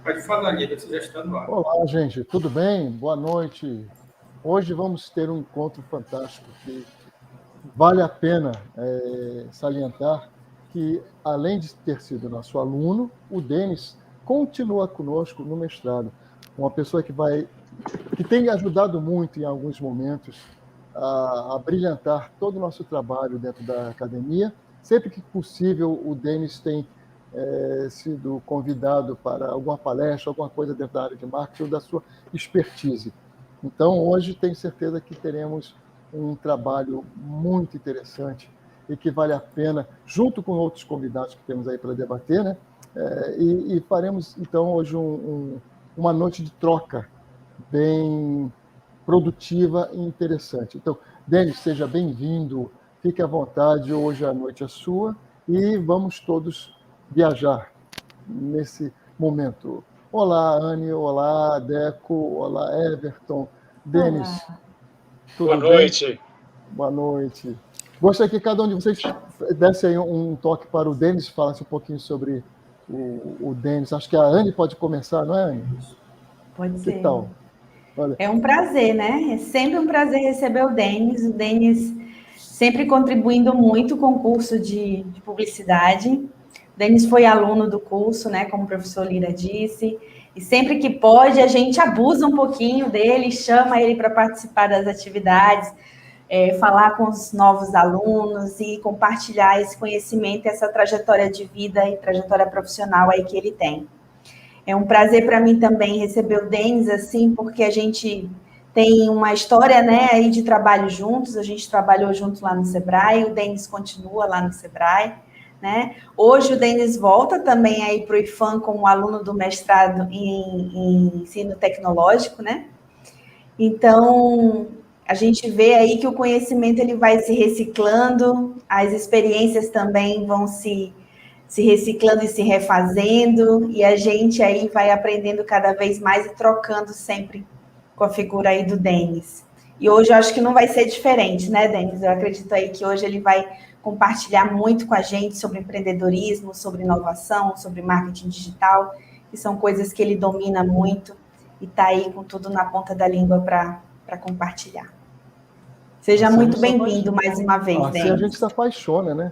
Pode falar, Guilherme, você já está no ar. Olá, gente, tudo bem? Boa noite. Hoje vamos ter um encontro fantástico que vale a pena salientar que, além de ter sido nosso aluno, o Denis continua conosco no mestrado. Uma pessoa que tem ajudado muito em alguns momentos a brilhantar todo o nosso trabalho dentro da academia. Sempre que possível, o Denis tem sido convidado para alguma palestra, alguma coisa dentro da área de marketing ou da sua expertise. Então, hoje, tenho certeza que teremos um trabalho muito interessante e que vale a pena, junto com outros convidados que temos aí para debater, né? E faremos, então, hoje uma noite de troca bem produtiva e interessante. Então, Denis, seja bem-vindo, fique à vontade, hoje a noite é sua e vamos todos viajar nesse momento. Olá, Anne, olá, Deco, olá, Everton, Denis, tudo Boa noite. Bem? Boa noite. Gostaria que cada um de vocês desse aí um toque para o Denis, falasse um pouquinho sobre o Denis. Acho que a Anne pode começar, não é, Anne? Pode ser. Que tal? Olha. É um prazer, né? É sempre um prazer receber o Denis sempre contribuindo muito com o curso de publicidade. O Denis foi aluno do curso, né? Como o professor Lira disse. E sempre que pode, a gente abusa um pouquinho dele, chama ele para participar das atividades, falar com os novos alunos e compartilhar esse conhecimento, essa trajetória de vida e trajetória profissional aí que ele tem. É um prazer para mim também receber o Denis, assim, porque a gente tem uma história, né, aí de trabalho juntos, a gente trabalhou junto lá no Sebrae, o Denis continua lá no Sebrae, né? Hoje o Denis volta também aí para o IFAM como aluno do mestrado em ensino tecnológico, né? Então, a gente vê aí que o conhecimento ele vai se reciclando, as experiências também vão se reciclando e se refazendo, e a gente aí vai aprendendo cada vez mais e trocando sempre com a figura aí do Denis. E hoje eu acho que não vai ser diferente, né, Denis? Eu acredito aí que hoje ele vai compartilhar muito com a gente sobre empreendedorismo, sobre inovação, sobre marketing digital, que são coisas que ele domina muito e está aí com tudo na ponta da língua para compartilhar. Seja muito bem-vindo mais uma vez, Denis. Assim a gente se apaixona, né?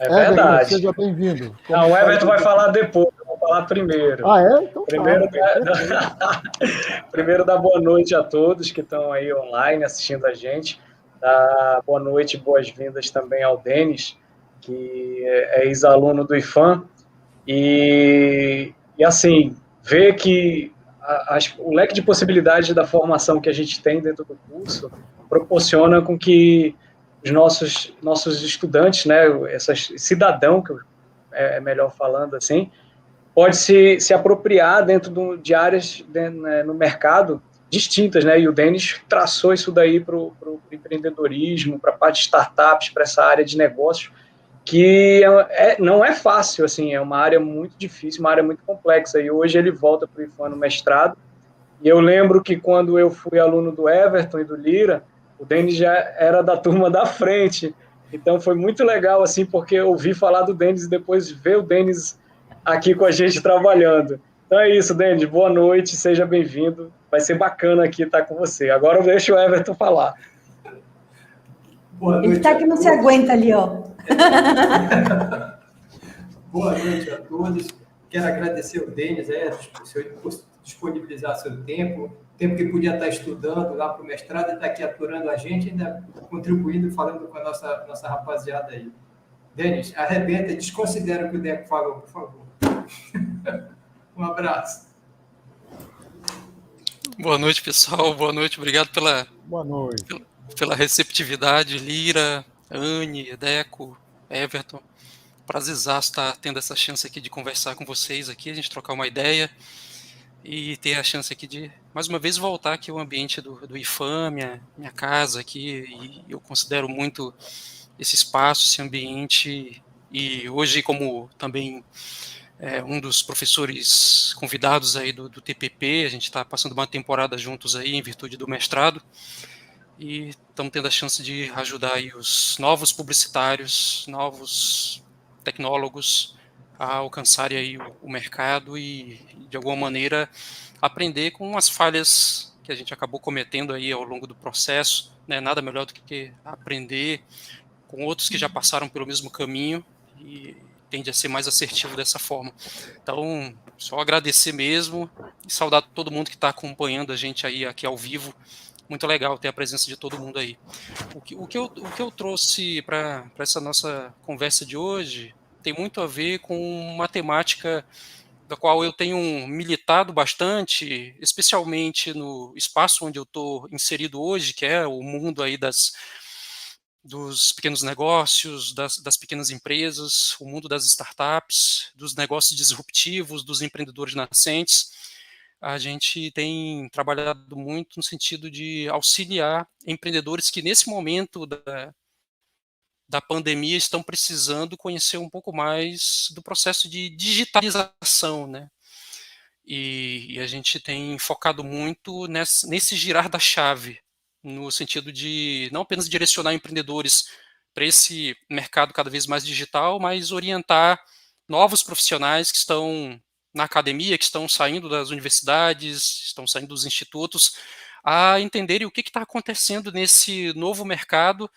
É verdade. Everton, seja bem-vindo. Não, o Everton vai falar depois, eu vou falar primeiro. Ah, é? Então Primeiro dar boa noite a todos que estão aí online assistindo a gente. Dar boa noite e boas-vindas também ao Denis, que é ex-aluno do IFAM. E assim, ver que o leque de possibilidades da formação que a gente tem dentro do curso proporciona com que os nossos estudantes, né, cidadão, que é melhor falando assim, pode se apropriar dentro de áreas no mercado distintas, né, e o Denis traçou isso daí para o empreendedorismo, para a parte de startups, para essa área de negócios, que não é fácil, assim, é uma área muito difícil, uma área muito complexa, e hoje ele volta para o IFAM no mestrado, e eu lembro que quando eu fui aluno do Everton e do Lira, o Denis já era da turma da frente, então foi muito legal, assim, porque eu ouvi falar do Denis e depois ver o Denis aqui com a gente trabalhando. Então é isso, Denis, boa noite, seja bem-vindo, vai ser bacana aqui estar com você. Agora eu deixo o Everton falar. Boa noite. Ele está que não se aguenta ali, ó. Boa noite a todos. Quero agradecer ao Denis, por disponibilizar seu tempo que podia estar estudando lá para o mestrado, e está aqui aturando a gente, ainda contribuindo, falando com a nossa rapaziada aí. Denis, arrebenta, desconsidera o que o Deco falou, por favor. Um abraço. Boa noite, pessoal. Boa noite. Obrigado pela receptividade. Lira, Anne, Deco, Everton. Prazerzaço estar tendo essa chance aqui de conversar com vocês aqui, a gente trocar uma ideia e ter a chance aqui de, mais uma vez, voltar aqui ao ambiente do IFAM, minha casa aqui, e eu considero muito esse espaço, esse ambiente, e hoje, como também um dos professores convidados aí do TPP, a gente está passando uma temporada juntos aí, em virtude do mestrado, e estamos tendo a chance de ajudar aí os novos publicitários, novos tecnólogos a alcançarem aí o mercado e, de alguma maneira, aprender com as falhas que a gente acabou cometendo aí ao longo do processo, né? Nada melhor do que aprender com outros que já passaram pelo mesmo caminho e tende a ser mais assertivo dessa forma. Então, só agradecer mesmo e saudar todo mundo que está acompanhando a gente aí aqui ao vivo. Muito legal ter a presença de todo mundo aí. O que eu trouxe para essa nossa conversa de hoje tem muito a ver com uma temática da qual eu tenho militado bastante, especialmente no espaço onde eu estou inserido hoje, que é o mundo aí dos pequenos negócios, das pequenas empresas, o mundo das startups, dos negócios disruptivos, dos empreendedores nascentes. A gente tem trabalhado muito no sentido de auxiliar empreendedores que, nesse momento da pandemia, estão precisando conhecer um pouco mais do processo de digitalização, né? E a gente tem focado muito nesse girar da chave, no sentido de não apenas direcionar empreendedores para esse mercado cada vez mais digital, mas orientar novos profissionais que estão na academia, que estão saindo das universidades, estão saindo dos institutos, a entenderem o que está acontecendo nesse novo mercado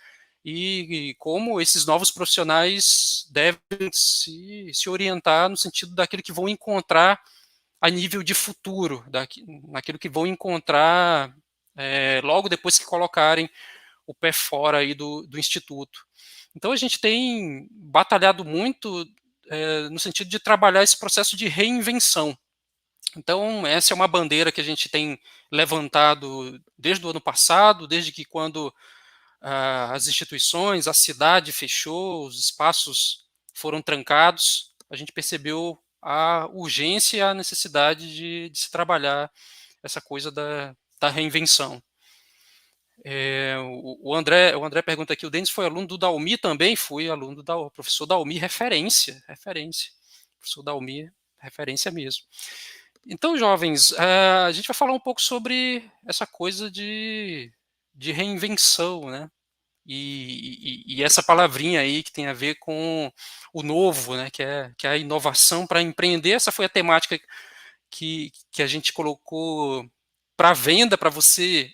e como esses novos profissionais devem se orientar no sentido daquilo que vão encontrar a nível de futuro, naquilo que vão encontrar logo depois que colocarem o pé fora aí do Instituto. Então a gente tem batalhado muito no sentido de trabalhar esse processo de reinvenção. Então essa é uma bandeira que a gente tem levantado desde o ano passado, desde que quando as instituições, a cidade fechou, os espaços foram trancados, a gente percebeu a urgência e a necessidade de se trabalhar essa coisa da reinvenção. O André pergunta aqui, o Denis foi aluno do Dalmi também? Fui aluno do professor Dalmi, referência. Professor Dalmi, referência mesmo. Então, jovens, a gente vai falar um pouco sobre essa coisa de reinvenção, né? E essa palavrinha aí que tem a ver com o novo, né, que é a inovação para empreender. Essa foi a temática que a gente colocou para venda, para você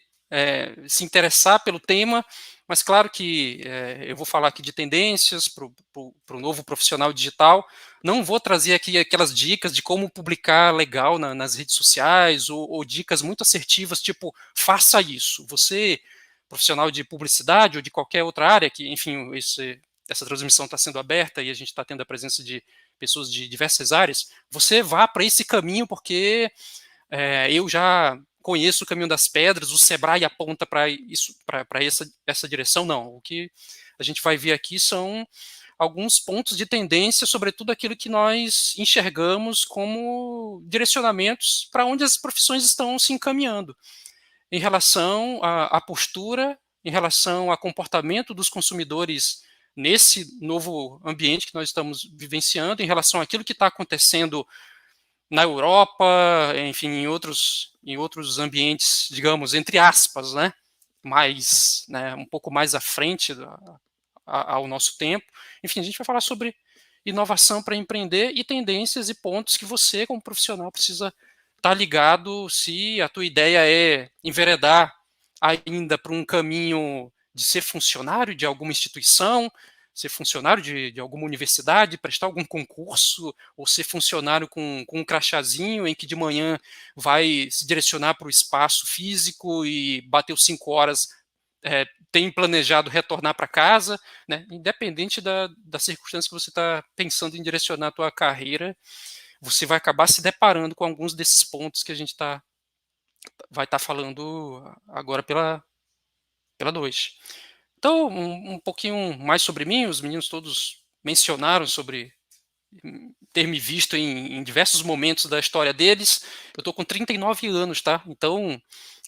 se interessar pelo tema, mas claro que eu vou falar aqui de tendências para o novo profissional digital. Não vou trazer aqui aquelas dicas de como publicar legal nas redes sociais ou dicas muito assertivas, tipo, faça isso. Você, profissional de publicidade ou de qualquer outra área, que, enfim, essa transmissão está sendo aberta e a gente está tendo a presença de pessoas de diversas áreas, você vá para esse caminho, porque eu já conheço o caminho das pedras, o Sebrae aponta para essa direção. Não, o que a gente vai ver aqui são alguns pontos de tendência, sobretudo aquilo que nós enxergamos como direcionamentos para onde as profissões estão se encaminhando, em relação à postura, em relação ao comportamento dos consumidores nesse novo ambiente que nós estamos vivenciando, em relação àquilo que está acontecendo na Europa, enfim, em outros ambientes, digamos, entre aspas, né, um pouco mais à frente ao nosso tempo. Enfim, a gente vai falar sobre inovação para empreender e tendências e pontos que você, como profissional, precisa estar ligado se a tua ideia é enveredar ainda para um caminho de ser funcionário de alguma instituição, ser funcionário de alguma universidade, prestar algum concurso, ou ser funcionário com um crachazinho em que de manhã vai se direcionar para o espaço físico e bateu 5 horas, tem planejado retornar para casa, né? Independente da circunstância que você está pensando em direcionar a tua carreira, você vai acabar se deparando com alguns desses pontos que a gente vai estar falando agora pela noite. Então, um pouquinho mais sobre mim. Os meninos todos mencionaram sobre ter me visto em diversos momentos da história deles. Eu estou com 39 anos, tá? Então,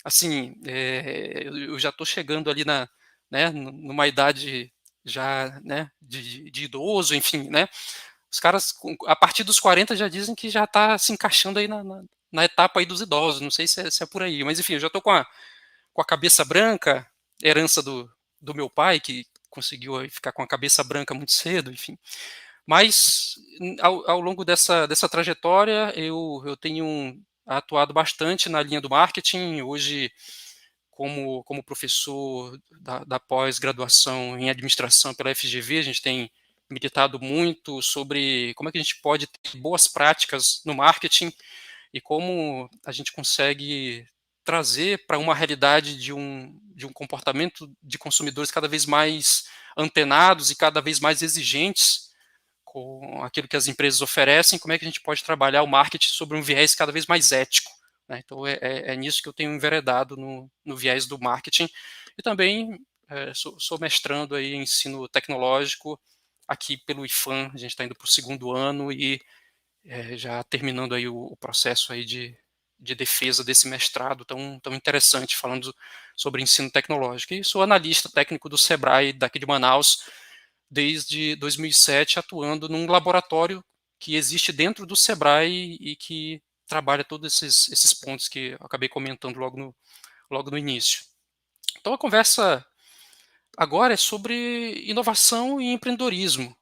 assim, eu já estou chegando ali numa idade já, né, de idoso, enfim, né? Os caras, a partir dos 40, já dizem que já está se encaixando aí na etapa aí dos idosos. Não sei se é por aí, mas enfim, eu já estou com a cabeça branca, herança do meu pai, que conseguiu ficar com a cabeça branca muito cedo, enfim. Mas, ao longo dessa trajetória, eu tenho atuado bastante na linha do marketing. Hoje, como professor da pós-graduação em administração pela FGV, a gente tem meditado muito sobre como é que a gente pode ter boas práticas no marketing e como a gente consegue trazer para uma realidade de um comportamento de consumidores cada vez mais antenados e cada vez mais exigentes com aquilo que as empresas oferecem, como é que a gente pode trabalhar o marketing sobre um viés cada vez mais ético, né? Então, é nisso que eu tenho enveredado no viés do marketing. E também sou mestrando aí em ensino tecnológico aqui pelo IFAM. A gente está indo para o 2º ano e já terminando aí o processo aí de defesa desse mestrado tão interessante, falando sobre ensino tecnológico. E sou analista técnico do Sebrae daqui de Manaus, desde 2007, atuando num laboratório que existe dentro do Sebrae e que trabalha todos esses pontos que eu acabei comentando logo no início. Então, a conversa agora é sobre inovação e empreendedorismo.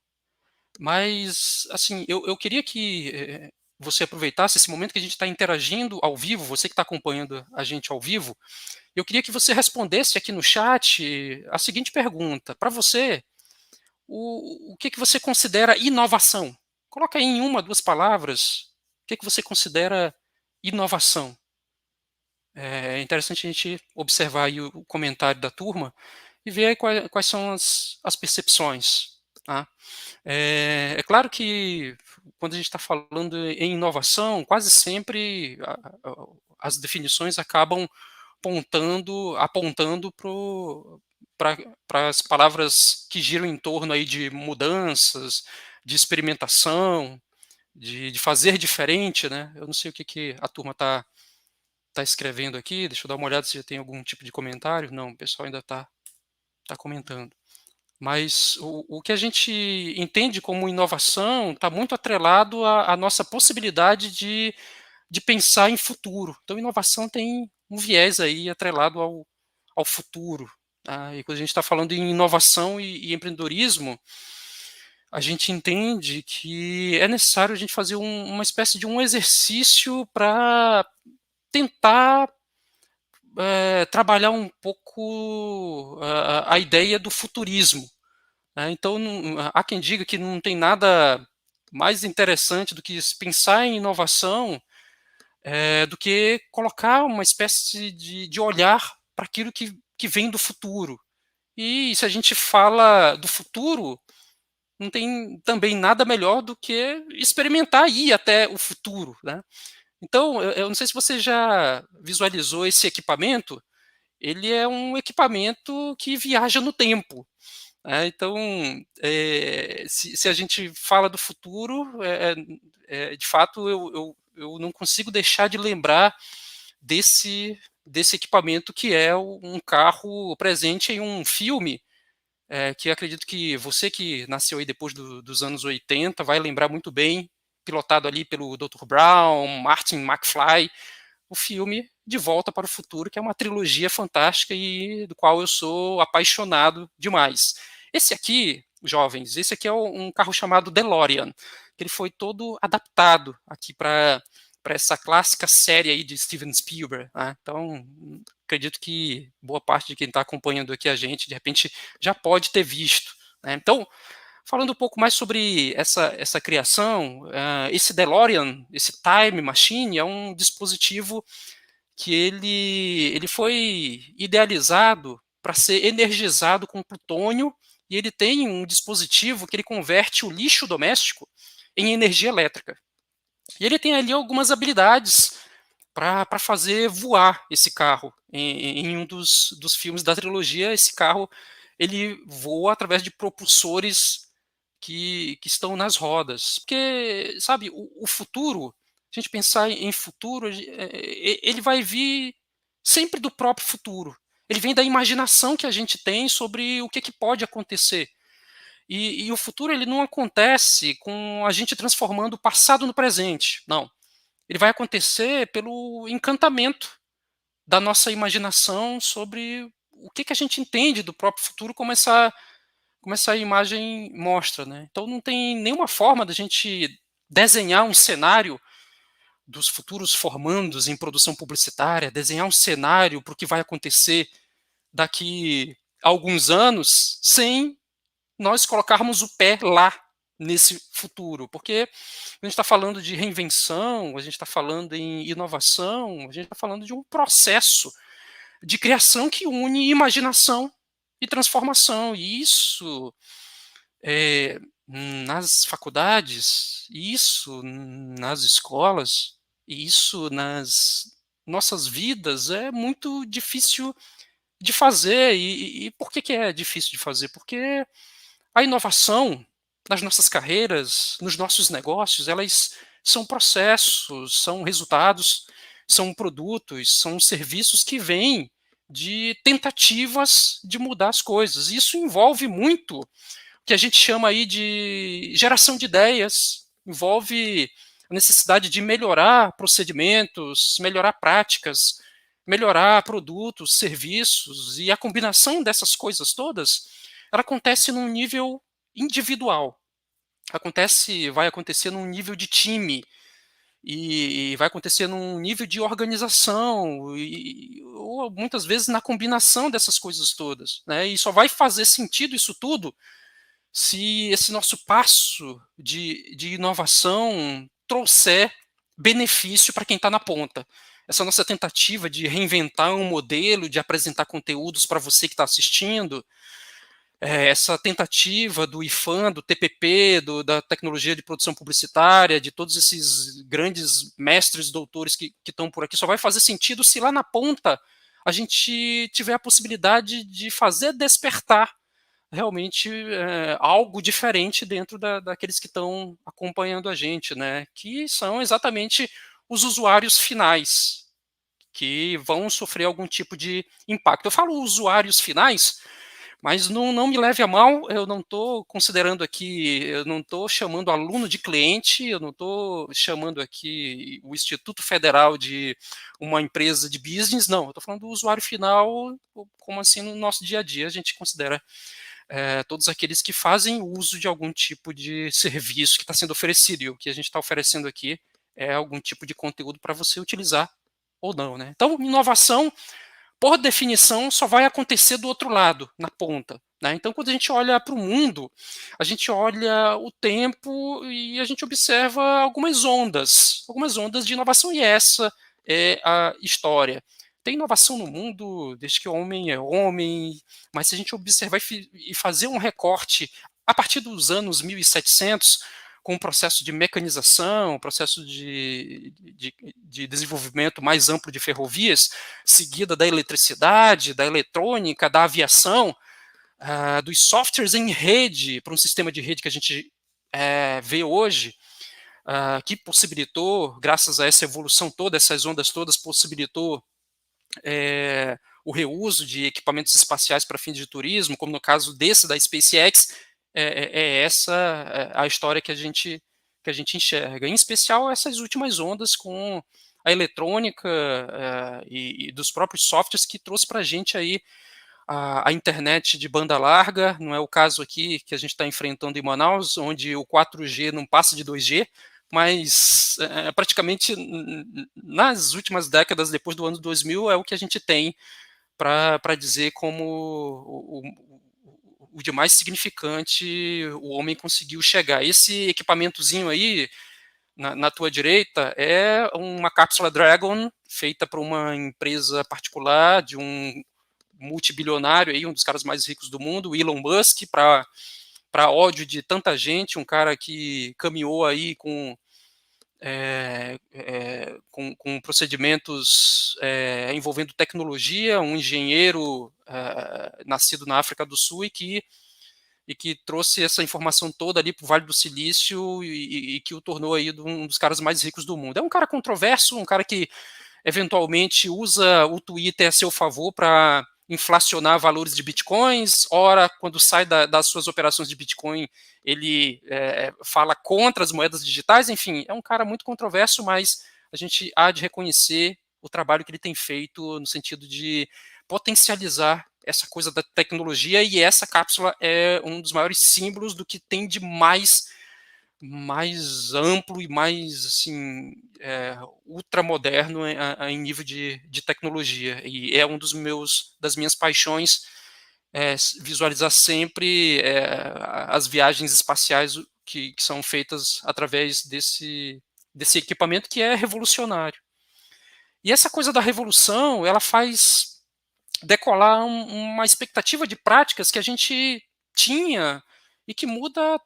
Mas, assim, eu queria que você aproveitasse esse momento que a gente está interagindo ao vivo, você que está acompanhando a gente ao vivo, eu queria que você respondesse aqui no chat a seguinte pergunta. Para você, o que você considera inovação? Coloca aí em 1, 2 palavras, o que você considera inovação? É interessante a gente observar aí o comentário da turma e ver aí quais são as percepções. Tá? É claro que quando a gente está falando em inovação, quase sempre as definições acabam apontando para as palavras que giram em torno aí de mudanças, de experimentação, de fazer diferente, né? Eu não sei o que a turma está escrevendo aqui, deixa eu dar uma olhada se já tem algum tipo de comentário. Não, o pessoal ainda está comentando. Mas o que a gente entende como inovação está muito atrelado à nossa possibilidade de pensar em futuro. Então, inovação tem um viés aí atrelado ao futuro. Tá? E quando a gente está falando em inovação e empreendedorismo, a gente entende que é necessário a gente fazer uma espécie de um exercício para tentar trabalhar um pouco a ideia do futurismo. Né? Então, há quem diga que não tem nada mais interessante do que pensar em inovação do que colocar uma espécie de olhar para aquilo que vem do futuro. E se a gente fala do futuro, não tem também nada melhor do que experimentar ir até o futuro. Né? Então, eu não sei se você já visualizou esse equipamento. Ele é um equipamento que viaja no tempo. Então, se a gente fala do futuro, de fato, eu não consigo deixar de lembrar desse equipamento que é um carro presente em um filme que acredito que você que nasceu aí depois dos anos 80 vai lembrar muito bem, pilotado ali pelo Dr. Brown, Martin McFly, o filme De Volta para o Futuro, que é uma trilogia fantástica e do qual eu sou apaixonado demais. Esse aqui, jovens, esse aqui é um carro chamado DeLorean, que ele foi todo adaptado aqui para essa clássica série aí de Steven Spielberg. Né? Então, acredito que boa parte de quem está acompanhando aqui a gente, de repente, já pode ter visto. Né? Então, falando um pouco mais sobre essa criação, esse DeLorean, esse Time Machine, é um dispositivo que ele foi idealizado para ser energizado com plutônio, e ele tem um dispositivo que ele converte o lixo doméstico em energia elétrica. E ele tem ali algumas habilidades para fazer voar esse carro. Em um dos filmes da trilogia, esse carro ele voa através de propulsores que estão nas rodas. Porque, sabe, o futuro, se a gente pensar em futuro, ele vai vir sempre do próprio futuro. Ele vem da imaginação que a gente tem sobre o que pode acontecer. E o futuro ele não acontece com a gente transformando o passado no presente. Não. Ele vai acontecer pelo encantamento da nossa imaginação sobre o que a gente entende do próprio futuro como como essa imagem mostra, né? Então não tem nenhuma forma da gente desenhar um cenário dos futuros formandos em produção publicitária, desenhar um cenário para o que vai acontecer daqui a alguns anos, sem nós colocarmos o pé lá nesse futuro, porque a gente está falando de reinvenção, a gente está falando em inovação, a gente está falando de um processo de criação que une imaginação e transformação, e isso nas faculdades, isso nas escolas, isso nas nossas vidas é muito difícil de fazer. E por que é difícil de fazer? Porque a inovação nas nossas carreiras, nos nossos negócios, elas são processos, são resultados, são produtos, são serviços que vêm de tentativas de mudar as coisas. Isso envolve muito o que a gente chama aí de geração de ideias, envolve a necessidade de melhorar procedimentos, melhorar práticas, melhorar produtos, serviços, e a combinação dessas coisas todas, ela acontece num nível individual, vai acontecer num nível de time, e vai acontecer num nível de organização, ou muitas vezes na combinação dessas coisas todas, né? E só vai fazer sentido isso tudo se esse nosso passo de inovação trouxer benefício para quem está na ponta. Essa nossa tentativa de reinventar um modelo, de apresentar conteúdos para você que está assistindo, essa tentativa do IFAM, do TPP, da tecnologia de produção publicitária, de todos esses grandes mestres, doutores que estão por aqui, só vai fazer sentido se lá na ponta a gente tiver a possibilidade de fazer despertar realmente algo diferente dentro daqueles que estão acompanhando a gente, né? Que são exatamente os usuários finais, que vão sofrer algum tipo de impacto. Eu falo usuários finais, mas não me leve a mal, eu não estou considerando aqui, eu não estou chamando aluno de cliente, eu não estou chamando aqui o Instituto Federal de uma empresa de business, não, eu estou falando do usuário final, como assim no nosso dia a dia a gente considera todos aqueles que fazem uso de algum tipo de serviço que está sendo oferecido, e o que a gente está oferecendo aqui é algum tipo de conteúdo para você utilizar ou não, né? Então, inovação, por definição, só vai acontecer do outro lado, na ponta, né? Então, quando a gente olha para o mundo, a gente olha o tempo e a gente observa algumas ondas de inovação, e essa é a história. Tem inovação no mundo desde que o homem é homem, mas se a gente observar e fazer um recorte a partir dos anos 1700, com o processo de mecanização, o processo de desenvolvimento mais amplo de ferrovias, seguida da eletricidade, da eletrônica, da aviação, dos softwares em rede, para um sistema de rede que a gente vê hoje, que possibilitou, graças a essa evolução toda, essas ondas todas, possibilitou o reuso de equipamentos espaciais para fins de turismo, como no caso desse da SpaceX. Essa a história que a gente enxerga, em especial essas últimas ondas com a eletrônica e dos próprios softwares, que trouxe para a gente aí a internet de banda larga. Não é o caso aqui que a gente está enfrentando em Manaus, onde o 4G não passa de 2G, mas praticamente nas últimas décadas, depois do ano 2000, é o que a gente tem para dizer como o de mais significante o homem conseguiu chegar. Esse equipamentozinho aí, na tua direita, é uma cápsula Dragon, feita por uma empresa particular, de um multibilionário, aí, um dos caras mais ricos do mundo, Elon Musk, para ódio de tanta gente, um cara que caminhou aí com procedimentos envolvendo tecnologia, um engenheiro nascido na África do Sul e que trouxe essa informação toda ali para o Vale do Silício e que o tornou aí um dos caras mais ricos do mundo. É um cara controverso, um cara que eventualmente usa o Twitter a seu favor para inflacionar valores de bitcoins. Ora, quando sai das suas operações de bitcoin, ele fala contra as moedas digitais. Enfim, é um cara muito controverso, mas a gente há de reconhecer o trabalho que ele tem feito no sentido de potencializar essa coisa da tecnologia, e essa cápsula é um dos maiores símbolos do que tem de mais amplo e mais assim, ultramoderno em nível de tecnologia. E é um das minhas paixões, visualizar sempre as viagens espaciais que são feitas através desse equipamento que é revolucionário. E essa coisa da revolução, ela faz decolar uma expectativa de práticas que a gente tinha e que muda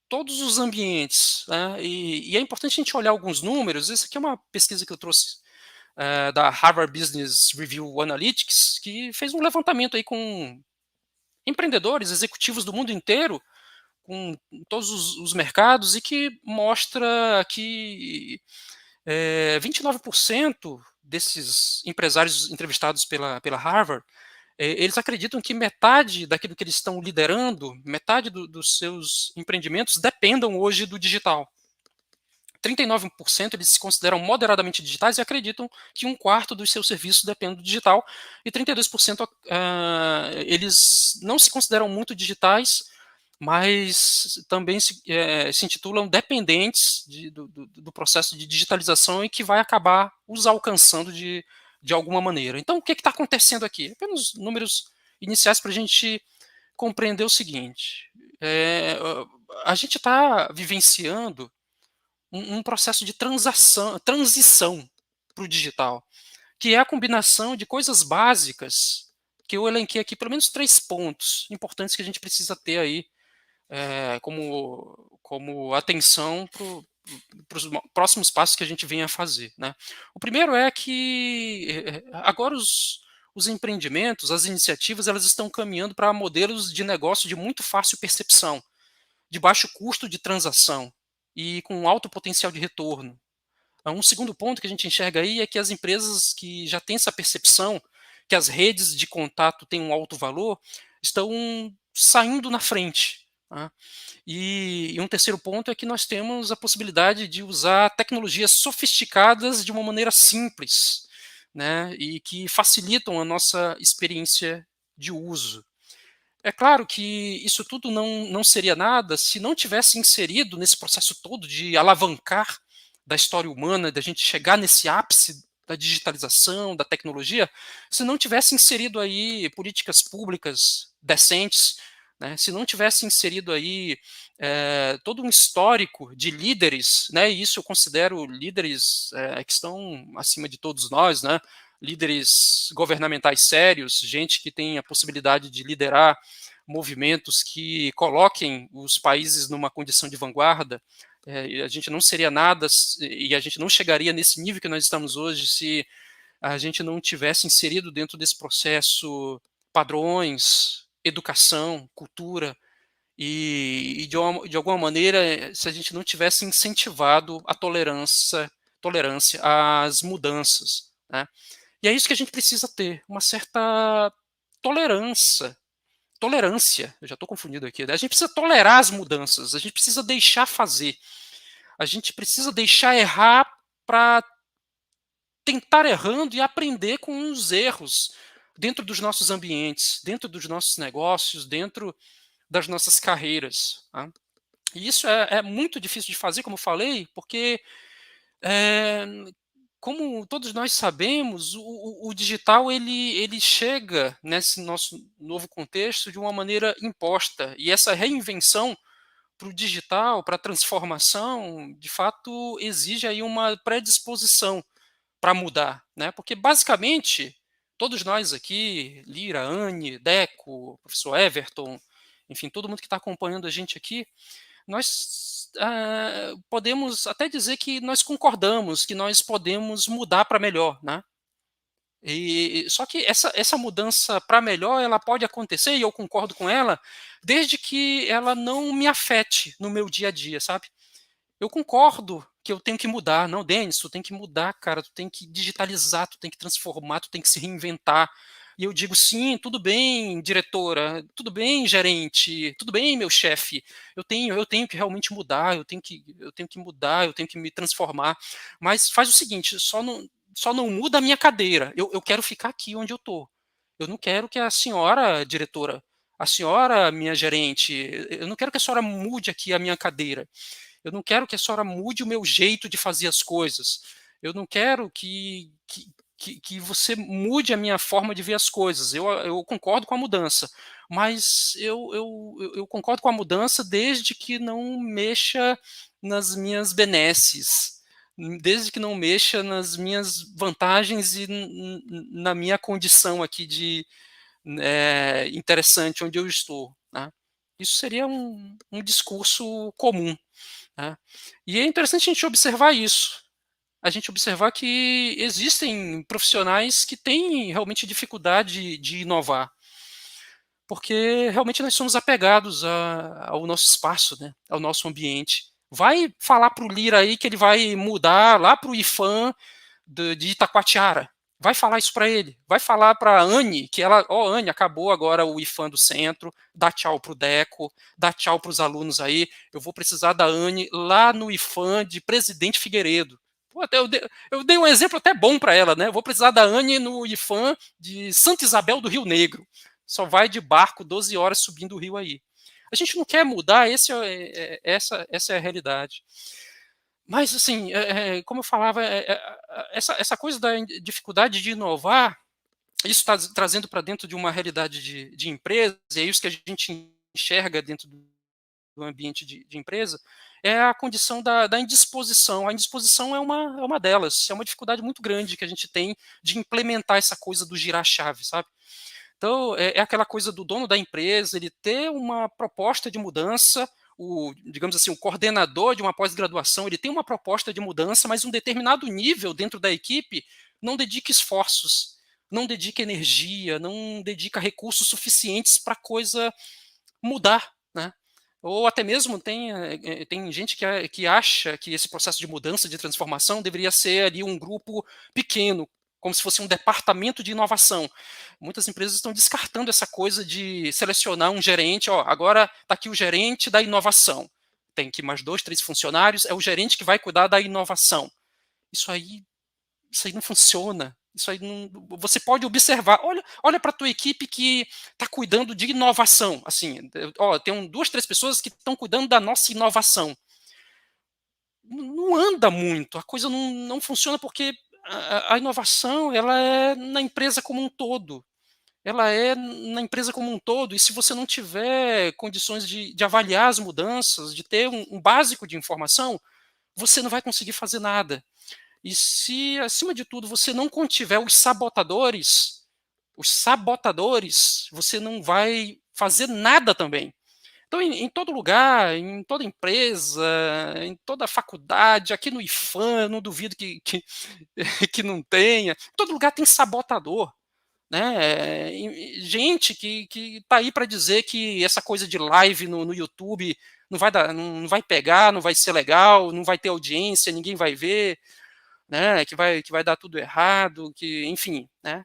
todos os ambientes, né? E é importante a gente olhar alguns números. Essa aqui é uma pesquisa que eu trouxe da Harvard Business Review Analytics, que fez um levantamento aí com empreendedores, executivos do mundo inteiro, com todos os mercados, e que mostra que 29% desses empresários entrevistados pela Harvard, eles acreditam que metade daquilo que eles estão liderando, metade dos seus empreendimentos dependam hoje do digital. 39% eles se consideram moderadamente digitais e acreditam que 1/4 dos seus serviços depende do digital, e 32% eles não se consideram muito digitais, mas também se intitulam dependentes do processo de digitalização e que vai acabar os alcançando de alguma maneira. Então, o que está acontecendo aqui? Apenas números iniciais para a gente compreender o seguinte. A gente está vivenciando um processo de transição para o digital, que é a combinação de coisas básicas, que eu elenquei aqui, pelo menos 3 pontos importantes que a gente precisa ter aí como atenção para os próximos passos que a gente venha a fazer, né? O primeiro é que agora os empreendimentos, as iniciativas, elas estão caminhando para modelos de negócio de muito fácil percepção, de baixo custo de transação e com alto potencial de retorno. Um segundo ponto que a gente enxerga aí é que as empresas que já têm essa percepção que as redes de contato têm um alto valor estão saindo na frente. Tá? E um terceiro ponto é que nós temos a possibilidade de usar tecnologias sofisticadas de uma maneira simples, né, e que facilitam a nossa experiência de uso. É claro que isso tudo não seria nada se não tivesse inserido nesse processo todo de alavancar da história humana, da gente chegar nesse ápice da digitalização, da tecnologia, se não tivesse inserido aí políticas públicas decentes, né, se não tivesse inserido aí todo um histórico de líderes, né, e isso eu considero líderes que estão acima de todos nós, né, líderes governamentais sérios, gente que tem a possibilidade de liderar movimentos que coloquem os países numa condição de vanguarda. A gente não seria nada e a gente não chegaria nesse nível que nós estamos hoje se a gente não tivesse inserido dentro desse processo padrões, educação, cultura, e de alguma maneira, se a gente não tivesse incentivado a tolerância às mudanças, né? E é isso que a gente precisa ter, uma certa tolerância, eu já estou confundido aqui, né? A gente precisa tolerar as mudanças, a gente precisa deixar fazer, a gente precisa deixar errar para tentar errando e aprender com os erros dentro dos nossos ambientes, dentro dos nossos negócios, dentro das nossas carreiras. Tá? E isso é muito difícil de fazer, como eu falei, porque como todos nós sabemos, o digital ele chega nesse nosso novo contexto de uma maneira imposta, e essa reinvenção para o digital, para a transformação, de fato exige aí uma predisposição para mudar, né? Porque basicamente todos nós aqui, Lira, Anne, Deco, professor Everton, enfim, todo mundo que está acompanhando a gente aqui, nós podemos até dizer que nós concordamos, que nós podemos mudar para melhor, né? Só que essa mudança para melhor, ela pode acontecer, e eu concordo com ela, desde que ela não me afete no meu dia a dia, sabe? Eu concordo que eu tenho que mudar. Não, Denis, tu tem que mudar, cara, tu tem que digitalizar, tu tem que transformar, tu tem que se reinventar. E eu digo, sim, tudo bem, diretora, tudo bem, gerente, tudo bem, meu chefe, eu tenho que realmente mudar, eu tenho que mudar, eu tenho que me transformar, mas faz o seguinte, só não muda a minha cadeira, eu quero ficar aqui onde eu estou. Eu não quero que a senhora diretora, a senhora minha gerente, eu não quero que a senhora mude aqui a minha cadeira. Eu não quero que a senhora mude o meu jeito de fazer as coisas. Eu não quero que você mude a minha forma de ver as coisas. Eu concordo com a mudança, mas eu concordo com a mudança desde que não mexa nas minhas benesses, desde que não mexa nas minhas vantagens e na minha condição aqui de interessante onde eu estou. Né? Isso seria um discurso comum. Né? E é interessante a gente observar isso. A gente observar que existem profissionais que têm realmente dificuldade de inovar, porque realmente nós somos apegados ao nosso espaço, né, ao nosso ambiente. Vai falar para o Lira aí que ele vai mudar lá para o IFAM de Itacoatiara. Vai falar isso para ele. Vai falar para a Anne, que ela, Anne, acabou agora o IFAM do centro, dá tchau para o Deco, dá tchau para os alunos aí, eu vou precisar da Anne lá no IFAM de Presidente Figueiredo. Pô, eu dei um exemplo até bom para ela, né? Eu vou precisar da Anne no IFAM de Santa Isabel do Rio Negro. Só vai de barco 12 horas subindo o rio aí. A gente não quer mudar, essa é a realidade. Mas, assim, como eu falava, essa coisa da dificuldade de inovar, isso está trazendo para dentro de uma realidade de empresa, e é isso que a gente enxerga dentro do ambiente de empresa, é a condição da indisposição. A indisposição é uma delas, é uma dificuldade muito grande que a gente tem de implementar essa coisa do girar a chave, sabe? Então, é aquela coisa do dono da empresa, ele ter uma proposta de mudança, digamos assim, o coordenador de uma pós-graduação, ele tem uma proposta de mudança, mas um determinado nível dentro da equipe não dedica esforços, não dedica energia, não dedica recursos suficientes para a coisa mudar, né? Ou até mesmo tem gente que acha que esse processo de mudança, de transformação, deveria ser ali um grupo pequeno, como se fosse um departamento de inovação. Muitas empresas estão descartando essa coisa de selecionar um gerente, agora está aqui o gerente da inovação. Tem aqui mais 2, 3 funcionários, é o gerente que vai cuidar da inovação. Isso aí não funciona. Isso aí não, você pode observar, olha para a tua equipe que está cuidando de inovação. Assim, tem 2, 3 pessoas que estão cuidando da nossa inovação. Não anda muito, a coisa não funciona porque a inovação ela é na empresa como um todo. Ela é na empresa como um todo, e se você não tiver condições de avaliar as mudanças, de ter um básico de informação, você não vai conseguir fazer nada. E se, acima de tudo, você não contiver os sabotadores, você não vai fazer nada também. Então, em todo lugar, em toda empresa, em toda faculdade, aqui no IFAM, não duvido que não tenha, em todo lugar tem sabotador. Né? Gente que está aí para dizer que essa coisa de live no YouTube não vai pegar, não vai ser legal, não vai ter audiência, ninguém vai ver, né? que vai dar tudo errado, enfim, né?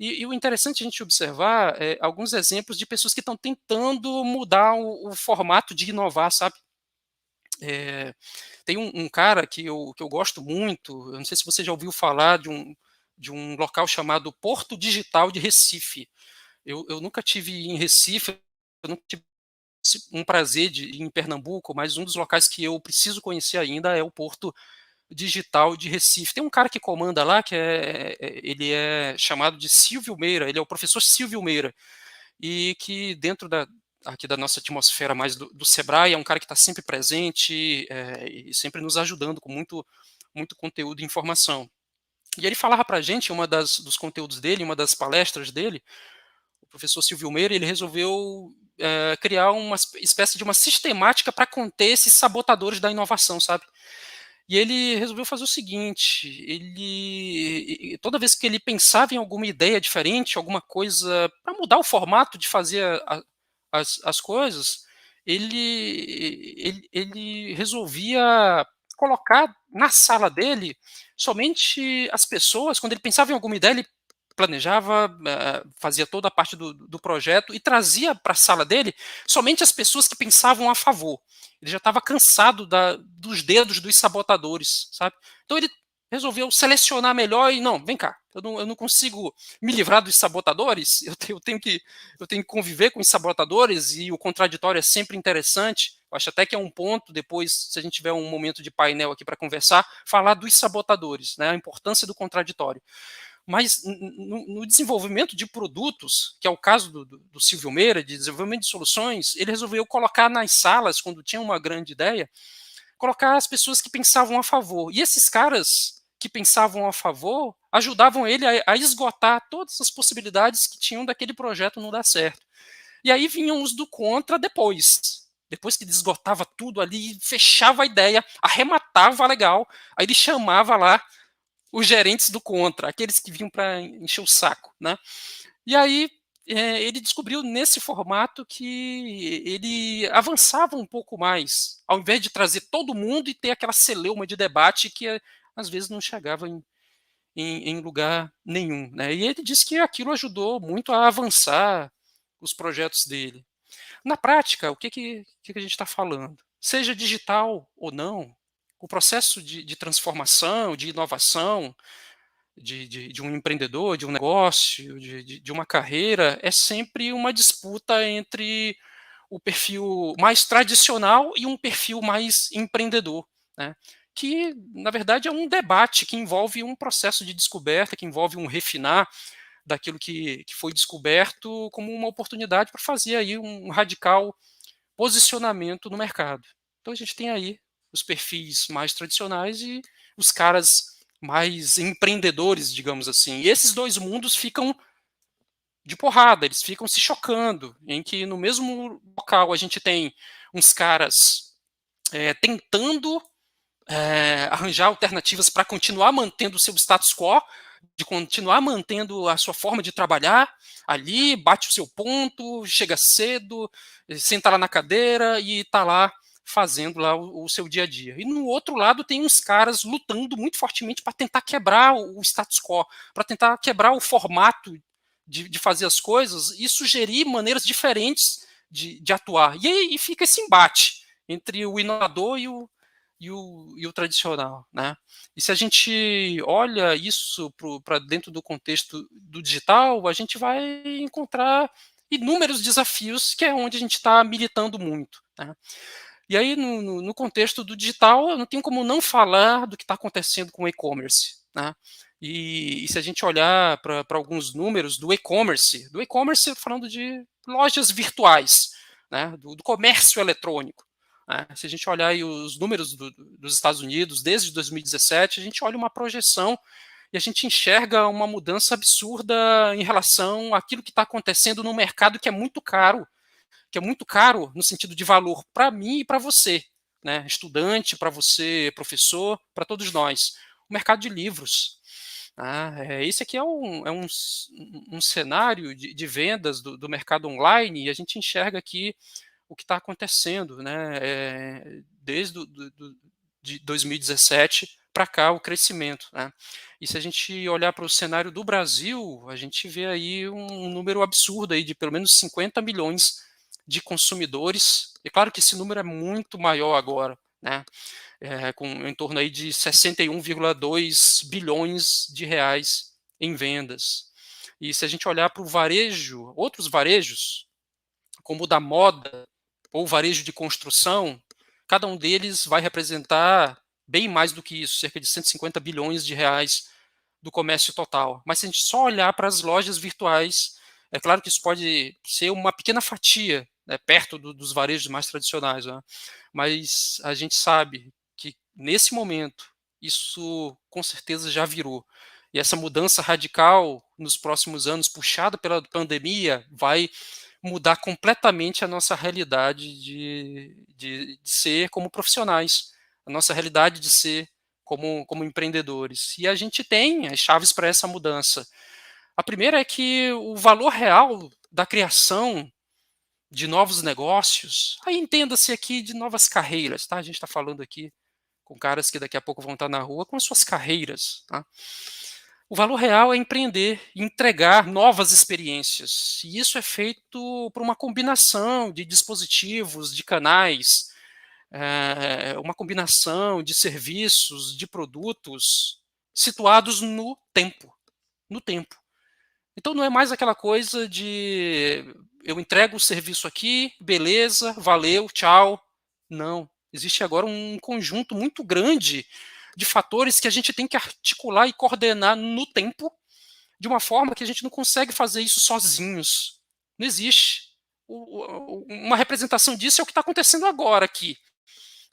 E o interessante a gente observar alguns exemplos de pessoas que estão tentando mudar o formato de inovar, sabe? Tem um cara que eu gosto muito, eu não sei se você já ouviu falar de um local chamado Porto Digital de Recife. Eu nunca tive em Recife, eu nunca tive um prazer de ir em Pernambuco, mas um dos locais que eu preciso conhecer ainda é o Porto Digital de Recife. Tem um cara que comanda lá, ele é chamado de Silvio Meira, ele é o professor Silvio Meira, e que dentro aqui da nossa atmosfera mais do Sebrae, é um cara que está sempre presente e sempre nos ajudando com muito conteúdo e informação. E ele falava para a gente, dos conteúdos dele, uma das palestras dele, o professor Silvio Meira, ele resolveu criar uma espécie de uma sistemática para conter esses sabotadores da inovação, sabe? E ele resolveu fazer o seguinte, toda vez que ele pensava em alguma ideia diferente, alguma coisa para mudar o formato de fazer as coisas, ele resolvia colocar na sala dele somente as pessoas, quando ele pensava em alguma ideia, ele planejava, fazia toda a parte do projeto e trazia para a sala dele somente as pessoas que pensavam a favor. Ele já estava cansado dos dedos dos sabotadores, sabe? Então ele resolveu selecionar melhor e, não, vem cá, Eu não consigo me livrar dos sabotadores, eu tenho que conviver com os sabotadores, e o contraditório é sempre interessante. Eu acho até que é um ponto, depois, se a gente tiver um momento de painel aqui para conversar, falar dos sabotadores, né, a importância do contraditório. Mas no desenvolvimento de produtos, que é o caso do Silvio Meira, de desenvolvimento de soluções, ele resolveu colocar nas salas, quando tinha uma grande ideia, colocar as pessoas que pensavam a favor. E esses caras que pensavam a favor ajudavam ele a esgotar todas as possibilidades que tinham daquele projeto não dar certo. E aí vinham os do contra depois que ele esgotava tudo ali, fechava a ideia, arrematava legal, aí ele chamava lá os gerentes do contra, aqueles que vinham para encher o saco, né? E aí ele descobriu nesse formato que ele avançava um pouco mais, ao invés de trazer todo mundo e ter aquela celeuma de debate que às vezes não chegava em lugar nenhum, né? E ele disse que aquilo ajudou muito a avançar os projetos dele. Na prática, o que a gente está falando? Seja digital ou não, o processo de transformação, de inovação, de um empreendedor, de um negócio, de uma carreira, é sempre uma disputa entre o perfil mais tradicional e um perfil mais empreendedor, né? Que, na verdade, é um debate que envolve um processo de descoberta, que envolve um refinar daquilo que foi descoberto como uma oportunidade para fazer aí um radical posicionamento no mercado. Então a gente tem aí os perfis mais tradicionais e os caras mais empreendedores, digamos assim. E esses dois mundos ficam de porrada, eles ficam se chocando, em que no mesmo local a gente tem uns caras tentando arranjar alternativas para continuar mantendo o seu status quo, de continuar mantendo a sua forma de trabalhar ali, bate o seu ponto, chega cedo, senta lá na cadeira e está lá fazendo lá o seu dia a dia. E no outro lado tem uns caras lutando muito fortemente para tentar quebrar o status quo, para tentar quebrar o formato de fazer as coisas e sugerir maneiras diferentes de atuar. E aí fica esse embate entre o inovador e o tradicional, né? E se a gente olha isso para dentro do contexto do digital, a gente vai encontrar inúmeros desafios, que é onde a gente está militando muito, né? E aí, no contexto do digital, eu não tenho como não falar do que está acontecendo com o e-commerce, né? E se a gente olhar para alguns números do e-commerce falando de lojas virtuais, né? do comércio eletrônico, né? Se a gente olhar aí os números dos Estados Unidos desde 2017, a gente olha uma projeção e a gente enxerga uma mudança absurda em relação àquilo que está acontecendo no mercado, que é muito caro no sentido de valor para mim e para você, né? Estudante, para você, professor, para todos nós. O mercado de livros. Esse aqui é um cenário de vendas do mercado online, e a gente enxerga aqui o que está acontecendo, né? Desde de 2017 para cá, o crescimento, né? E se a gente olhar para o cenário do Brasil, a gente vê aí um número absurdo aí de pelo menos 50 milhões de consumidores. É claro que esse número é muito maior agora, né? Com em torno aí de 61,2 bilhões de reais em vendas. E se a gente olhar para o varejo, outros varejos, como o da moda ou varejo de construção, cada um deles vai representar bem mais do que isso, cerca de 150 bilhões de reais do comércio total. Mas se a gente só olhar para as lojas virtuais, é claro que isso pode ser uma pequena fatia, né, perto dos varejos mais tradicionais, né? Mas a gente sabe que nesse momento isso com certeza já virou. E essa mudança radical nos próximos anos, puxada pela pandemia, vai mudar completamente a nossa realidade de ser como profissionais, a nossa realidade de ser como empreendedores. E a gente tem as chaves para essa mudança. A primeira é que o valor real da criação de novos negócios, aí entenda-se aqui de novas carreiras, tá? A gente está falando aqui com caras que daqui a pouco vão estar na rua com as suas carreiras, tá? O valor real é empreender e entregar novas experiências. E isso é feito por uma combinação de dispositivos, de canais, uma combinação de serviços, de produtos situados no tempo. no tempo. Então não é mais aquela coisa de eu entrego o serviço aqui, beleza, valeu, tchau. Não. Existe agora um conjunto muito grande de fatores que a gente tem que articular e coordenar no tempo, de uma forma que a gente não consegue fazer isso sozinhos. Não existe. Uma representação disso é o que está acontecendo agora aqui.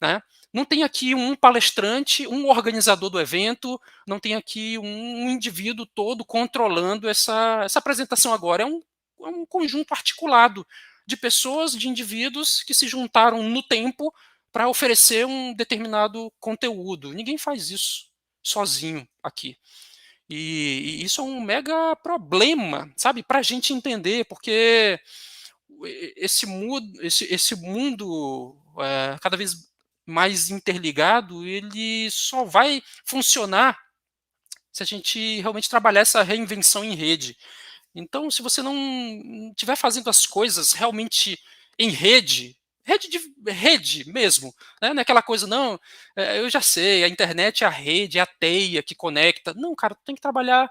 Né? Não tem aqui um palestrante, um organizador do evento, não tem aqui um indivíduo todo controlando essa apresentação agora. É um conjunto articulado de pessoas, de indivíduos que se juntaram no tempo para oferecer um determinado conteúdo. Ninguém faz isso sozinho aqui. E isso é um mega problema, sabe, para a gente entender, porque esse mundo cada vez mais interligado, ele só vai funcionar se a gente realmente trabalhar essa reinvenção em rede. Então, se você não estiver fazendo as coisas realmente em rede mesmo, né? Não é aquela coisa, não, eu já sei, a internet é a rede, é a teia que conecta. Não, cara, tu tem que trabalhar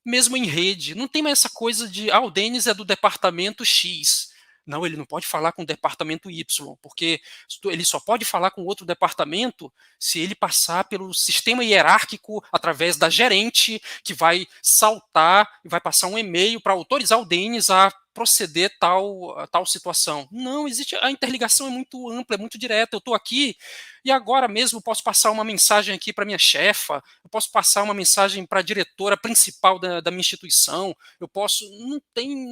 mesmo em rede. Não tem mais essa coisa de, o Denis é do departamento X. Não, ele não pode falar com o departamento Y, porque ele só pode falar com outro departamento se ele passar pelo sistema hierárquico através da gerente, que vai saltar e vai passar um e-mail para autorizar o Denis a proceder tal situação. Não, existe, a interligação é muito ampla, é muito direta. Eu estou aqui e agora mesmo posso passar uma mensagem aqui para minha chefa, eu posso passar uma mensagem para a diretora principal da minha instituição, eu posso, não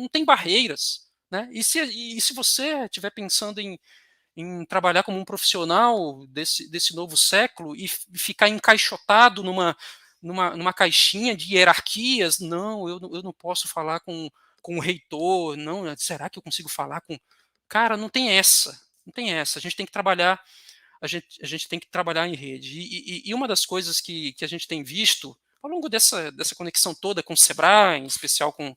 tem barreiras. Né? E se você estiver pensando em trabalhar como um profissional desse novo século e ficar encaixotado numa caixinha de hierarquias, não, eu não posso falar com o reitor, não, será que eu consigo falar com... Cara, não tem essa, a gente tem que trabalhar, a gente tem que trabalhar em rede. E uma das coisas que a gente tem visto ao longo dessa conexão toda com o Sebrae, em especial com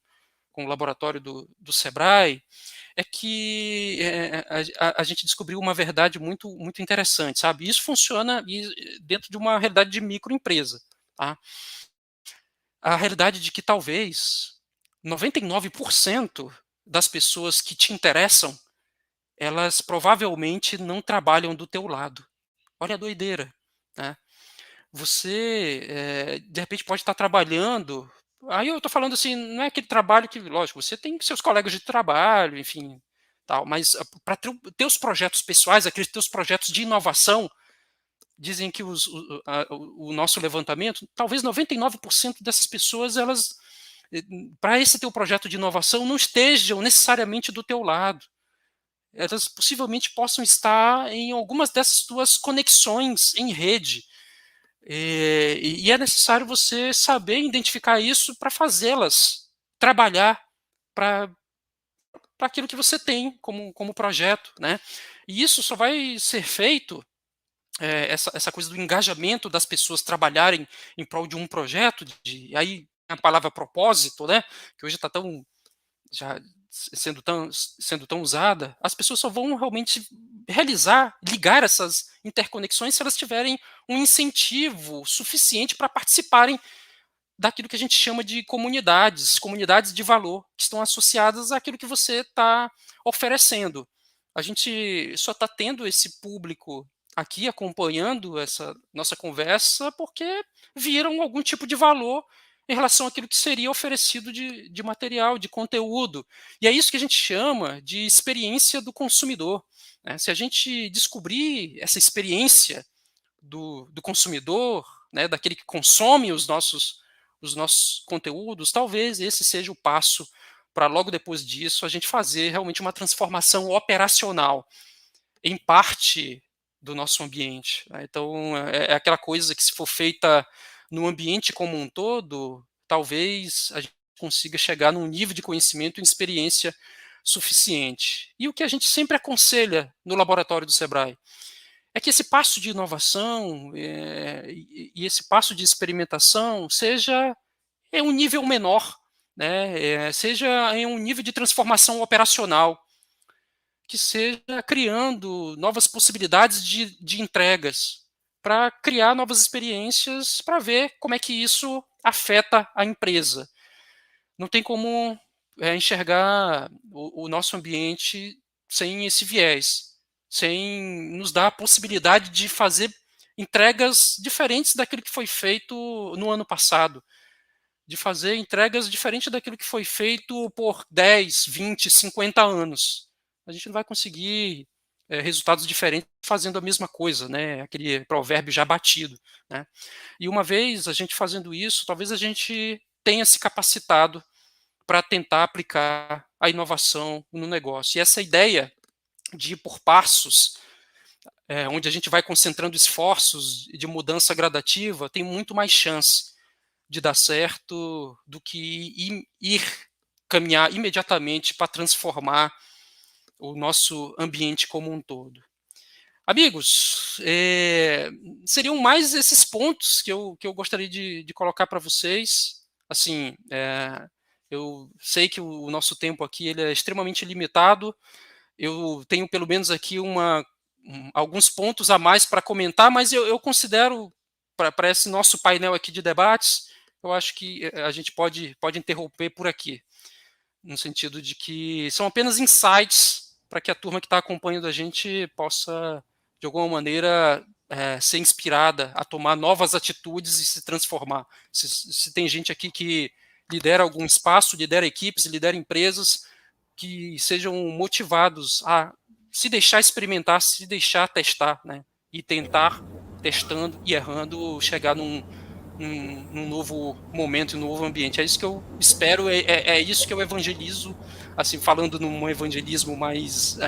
o laboratório do Sebrae, é que a gente descobriu uma verdade muito, muito interessante, sabe? Isso funciona dentro de uma realidade de microempresa. Tá? A realidade de que talvez 99% das pessoas que te interessam, elas provavelmente não trabalham do teu lado. Olha a doideira. Né? Você, de repente, pode estar trabalhando... Aí eu estou falando assim, não é aquele trabalho que, lógico, você tem seus colegas de trabalho, enfim, tal, mas para ter os projetos pessoais, aqueles teus projetos de inovação, dizem que o nosso levantamento, talvez 99% dessas pessoas, elas, para esse teu projeto de inovação, não estejam necessariamente do teu lado. Elas possivelmente possam estar em algumas dessas tuas conexões em rede. E é necessário você saber identificar isso para fazê-las trabalhar para aquilo que você tem como projeto. Né? E isso só vai ser feito, essa coisa do engajamento das pessoas trabalharem em prol de um projeto, aí a palavra propósito, né, que hoje está já sendo tão usada, as pessoas só vão realmente ligar essas interconexões se elas tiverem um incentivo suficiente para participarem daquilo que a gente chama de comunidades de valor, que estão associadas àquilo que você está oferecendo. A gente só está tendo esse público aqui acompanhando essa nossa conversa porque viram algum tipo de valor em relação àquilo que seria oferecido de material, de conteúdo. E é isso que a gente chama de experiência do consumidor. Né? Se a gente descobrir essa experiência do consumidor, né, daquele que consome os nossos conteúdos, talvez esse seja o passo para logo depois disso a gente fazer realmente uma transformação operacional em parte do nosso ambiente. Né? Então, é aquela coisa que, se for feita no ambiente como um todo, talvez a gente consiga chegar num nível de conhecimento e experiência suficiente. E o que a gente sempre aconselha no laboratório do Sebrae é que esse passo de inovação e esse passo de experimentação seja em um nível menor, né? Seja em um nível de transformação operacional, que seja criando novas possibilidades de entregas, para criar novas experiências, para ver como é que isso afeta a empresa. não tem como enxergar o nosso ambiente sem esse viés, sem nos dar a possibilidade de fazer entregas diferentes daquilo que foi feito no ano passado, de fazer entregas diferentes daquilo que foi feito por 10, 20, 50 anos. A gente não vai conseguir resultados diferentes fazendo a mesma coisa, né? Aquele provérbio já batido, né? E uma vez a gente fazendo isso, talvez a gente tenha se capacitado para tentar aplicar a inovação no negócio. E essa ideia de ir por passos, onde a gente vai concentrando esforços de mudança gradativa, tem muito mais chance de dar certo do que caminhar imediatamente para transformar o nosso ambiente como um todo. Amigos, seriam mais esses pontos que eu gostaria de colocar para vocês. Assim, eu sei que o nosso tempo aqui ele é extremamente limitado. Eu tenho pelo menos aqui alguns pontos a mais para comentar, mas eu considero, para esse nosso painel aqui de debates, eu acho que a gente pode interromper por aqui, no sentido de que são apenas insights para que a turma que está acompanhando a gente possa, de alguma maneira, ser inspirada a tomar novas atitudes e se transformar. Se tem gente aqui que lidera algum espaço, lidera equipes, lidera empresas, que sejam motivados a se deixar experimentar, se deixar testar, né? E tentar, testando e errando, chegar num novo momento, num novo ambiente. É isso que eu espero, é isso que eu evangelizo, assim, falando num evangelismo mais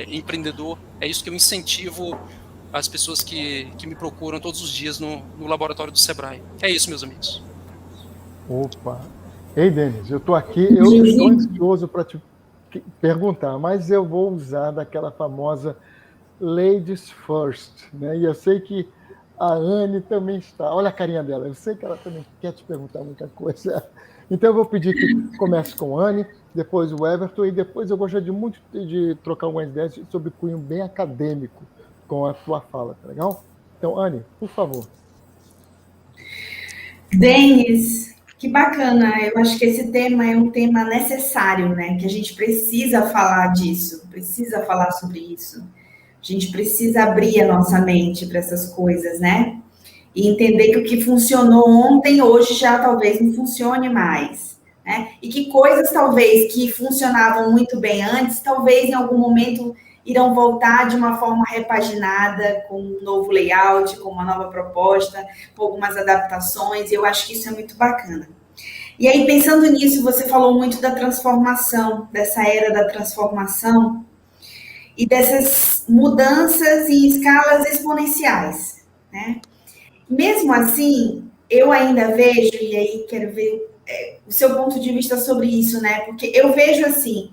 empreendedor, é isso que eu incentivo as pessoas que me procuram todos os dias no laboratório do Sebrae. É isso, meus amigos. Opa! Ei, Denis, eu estou aqui, eu estou ansioso para te perguntar, mas eu vou usar daquela famosa Ladies First, né? E eu sei que a Anne também está. Olha a carinha dela, eu sei que ela também quer te perguntar muita coisa. Então eu vou pedir que comece com a Anne, depois o Everton, e depois eu gostaria muito de trocar algumas ideias sobre cunho bem acadêmico com a tua fala, tá legal? Então, Anne, por favor. Denis, que bacana. Eu acho que esse tema é um tema necessário, né? Que a gente precisa falar disso, precisa falar sobre isso. A gente precisa abrir a nossa mente para essas coisas, né? E entender que o que funcionou ontem, hoje já talvez não funcione mais, né? E que coisas talvez que funcionavam muito bem antes, talvez em algum momento irão voltar de uma forma repaginada, com um novo layout, com uma nova proposta, com algumas adaptações, e eu acho que isso é muito bacana. E aí, pensando nisso, você falou muito da transformação, dessa era da transformação, e dessas mudanças em escalas exponenciais, né? Mesmo assim, eu ainda vejo, e aí quero ver o seu ponto de vista sobre isso, né? Porque eu vejo, assim,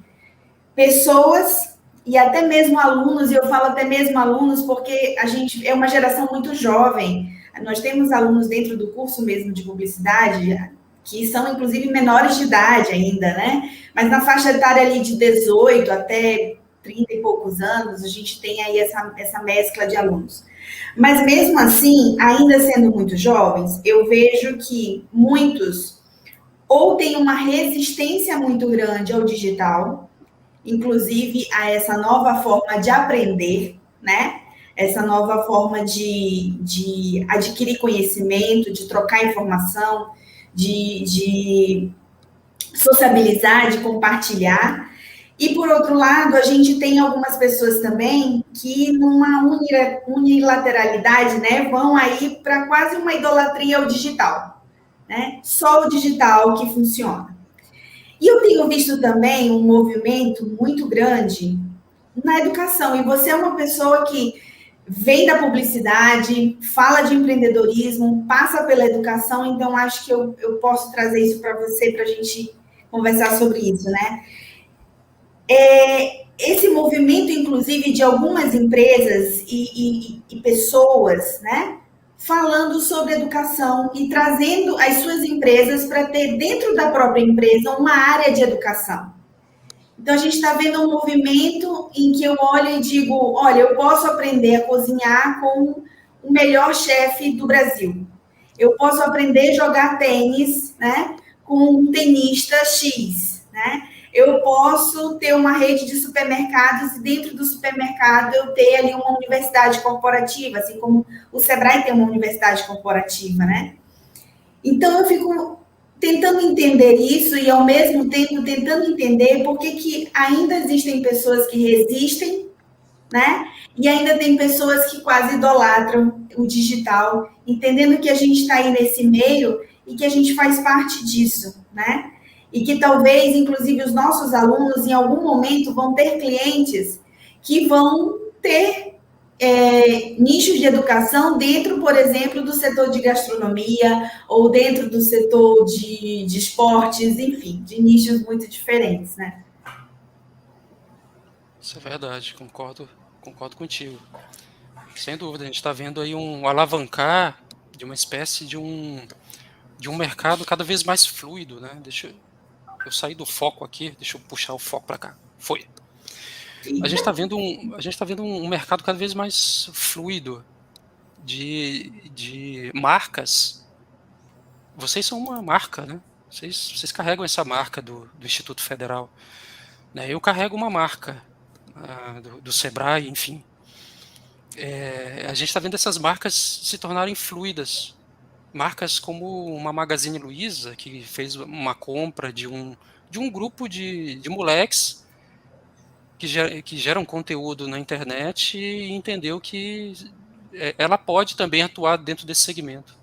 pessoas e até mesmo alunos, e eu falo até mesmo alunos porque a gente é uma geração muito jovem. Nós temos alunos dentro do curso mesmo de publicidade que são, inclusive, menores de idade ainda, né? Mas na faixa etária ali de 18 até 30 e poucos anos, a gente tem aí essa mescla de alunos. Mas mesmo assim, ainda sendo muito jovens, eu vejo que muitos ou têm uma resistência muito grande ao digital, inclusive a essa nova forma de aprender, né? Essa nova forma de adquirir conhecimento, de trocar informação, de sociabilizar, de compartilhar. E, por outro lado, a gente tem algumas pessoas também que, numa unilateralidade, né, vão aí para quase uma idolatria ao digital, né? Só o digital que funciona. E eu tenho visto também um movimento muito grande na educação. E você é uma pessoa que vem da publicidade, fala de empreendedorismo, passa pela educação, então acho que eu posso trazer isso para você, para a gente conversar sobre isso, né? Esse movimento, inclusive, de algumas empresas e pessoas, né? Falando sobre educação e trazendo as suas empresas para ter dentro da própria empresa uma área de educação. Então, a gente está vendo um movimento em que eu olho e digo, olha, eu posso aprender a cozinhar com o melhor chefe do Brasil. Eu posso aprender a jogar tênis, né, com um tenista X, né? Eu posso ter uma rede de supermercados e dentro do supermercado eu ter ali uma universidade corporativa, assim como o Sebrae tem uma universidade corporativa, né? Então, eu fico tentando entender isso e, ao mesmo tempo, tentando entender por que ainda existem pessoas que resistem, né? E ainda tem pessoas que quase idolatram o digital, entendendo que a gente está aí nesse meio e que a gente faz parte disso, né? E que talvez, inclusive, os nossos alunos, em algum momento, vão ter clientes que vão ter nichos de educação dentro, por exemplo, do setor de gastronomia ou dentro do setor de esportes, enfim, de nichos muito diferentes, né? Isso é verdade, concordo contigo. Sem dúvida, a gente está vendo aí um alavancar de uma espécie de um mercado cada vez mais fluido, né? Eu sair do foco aqui, deixa eu puxar o foco para cá. Foi. A gente está vendo um mercado cada vez mais fluido de marcas. Vocês são uma marca, né? Vocês carregam essa marca do Instituto Federal, né? Eu carrego uma marca do Sebrae, enfim. A gente está vendo essas marcas se tornarem fluidas. Marcas como uma Magazine Luiza, que fez uma compra de um grupo de moleques que geram conteúdo na internet e entendeu que ela pode também atuar dentro desse segmento.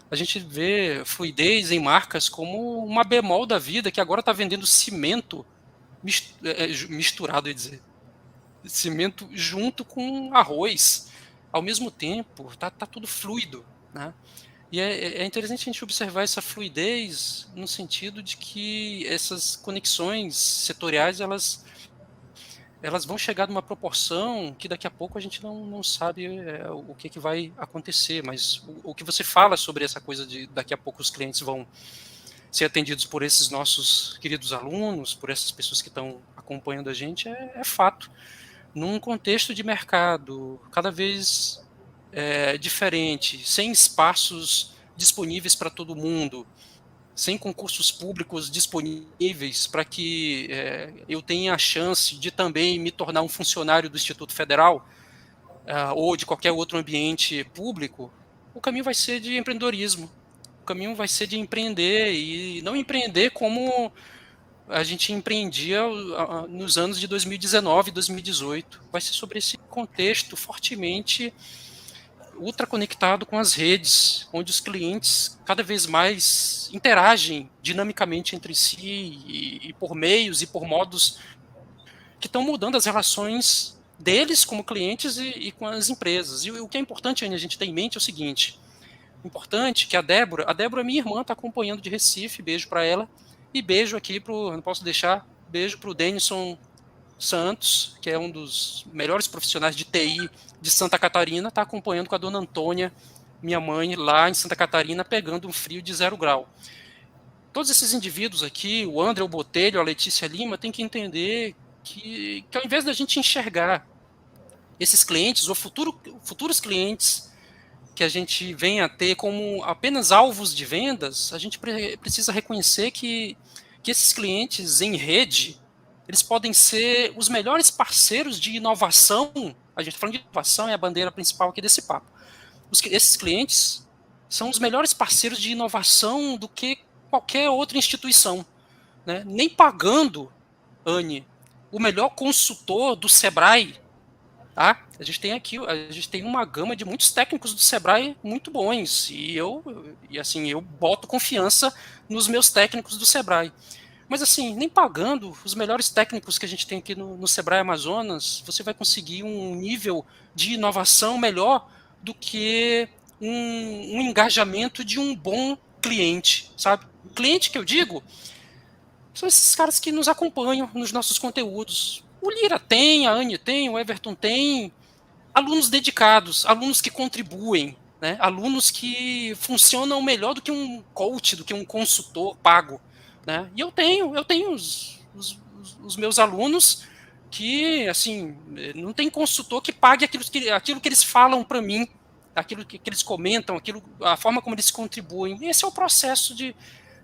A gente vê fluidez em marcas como uma Bemol da vida, que agora está vendendo cimento misturado, eu ia dizer. Cimento junto com arroz. Ao mesmo tempo, tá tudo fluido, né? E é interessante a gente observar essa fluidez no sentido de que essas conexões setoriais, elas vão chegar numa proporção que daqui a pouco a gente não sabe o que vai acontecer, mas o que você fala sobre essa coisa de daqui a pouco os clientes vão ser atendidos por esses nossos queridos alunos, por essas pessoas que estão acompanhando a gente, é fato. Num contexto de mercado cada vez diferente, sem espaços disponíveis para todo mundo, sem concursos públicos disponíveis para que eu tenha a chance de também me tornar um funcionário do Instituto Federal ou de qualquer outro ambiente público, o caminho vai ser de empreendedorismo. O caminho vai ser de empreender e não empreender como a gente empreendia nos anos de 2019 e 2018. Vai ser sobre esse contexto fortemente ultra conectado com as redes, onde os clientes cada vez mais interagem dinamicamente entre si e por meios e por modos que estão mudando as relações deles como clientes e com as empresas. E o que é importante a gente ter em mente é o seguinte: importante que a Débora é minha irmã, está acompanhando de Recife, beijo para ela, e beijo aqui não posso deixar, beijo para o Denison Santos, que é um dos melhores profissionais de TI de Santa Catarina, está acompanhando com a dona Antônia, minha mãe, lá em Santa Catarina, pegando um frio de 0 grau. Todos esses indivíduos aqui, o André, o Botelho, a Letícia Lima, tem que entender que ao invés da gente enxergar esses clientes, ou futuros clientes que a gente venha a ter como apenas alvos de vendas, a gente precisa reconhecer que esses clientes em rede, eles podem ser os melhores parceiros de inovação. A gente está falando de inovação, é a bandeira principal aqui desse papo. Esses clientes são os melhores parceiros de inovação do que qualquer outra instituição, né? Nem pagando, Anne, o melhor consultor do Sebrae, tá? A gente tem uma gama de muitos técnicos do Sebrae muito bons, e eu boto confiança nos meus técnicos do Sebrae. Mas assim, nem pagando os melhores técnicos que a gente tem aqui no Sebrae Amazonas, você vai conseguir um nível de inovação melhor do que um engajamento de um bom cliente, sabe? O cliente que eu digo são esses caras que nos acompanham nos nossos conteúdos. O Lira tem, a Anne tem, o Everton tem, alunos dedicados, alunos que contribuem, né? Alunos que funcionam melhor do que um coach, do que um consultor pago. Né? E eu tenho os meus alunos que, assim, não tem consultor que pague aquilo que eles falam para mim, aquilo que eles comentam, a forma como eles contribuem. Esse é o processo de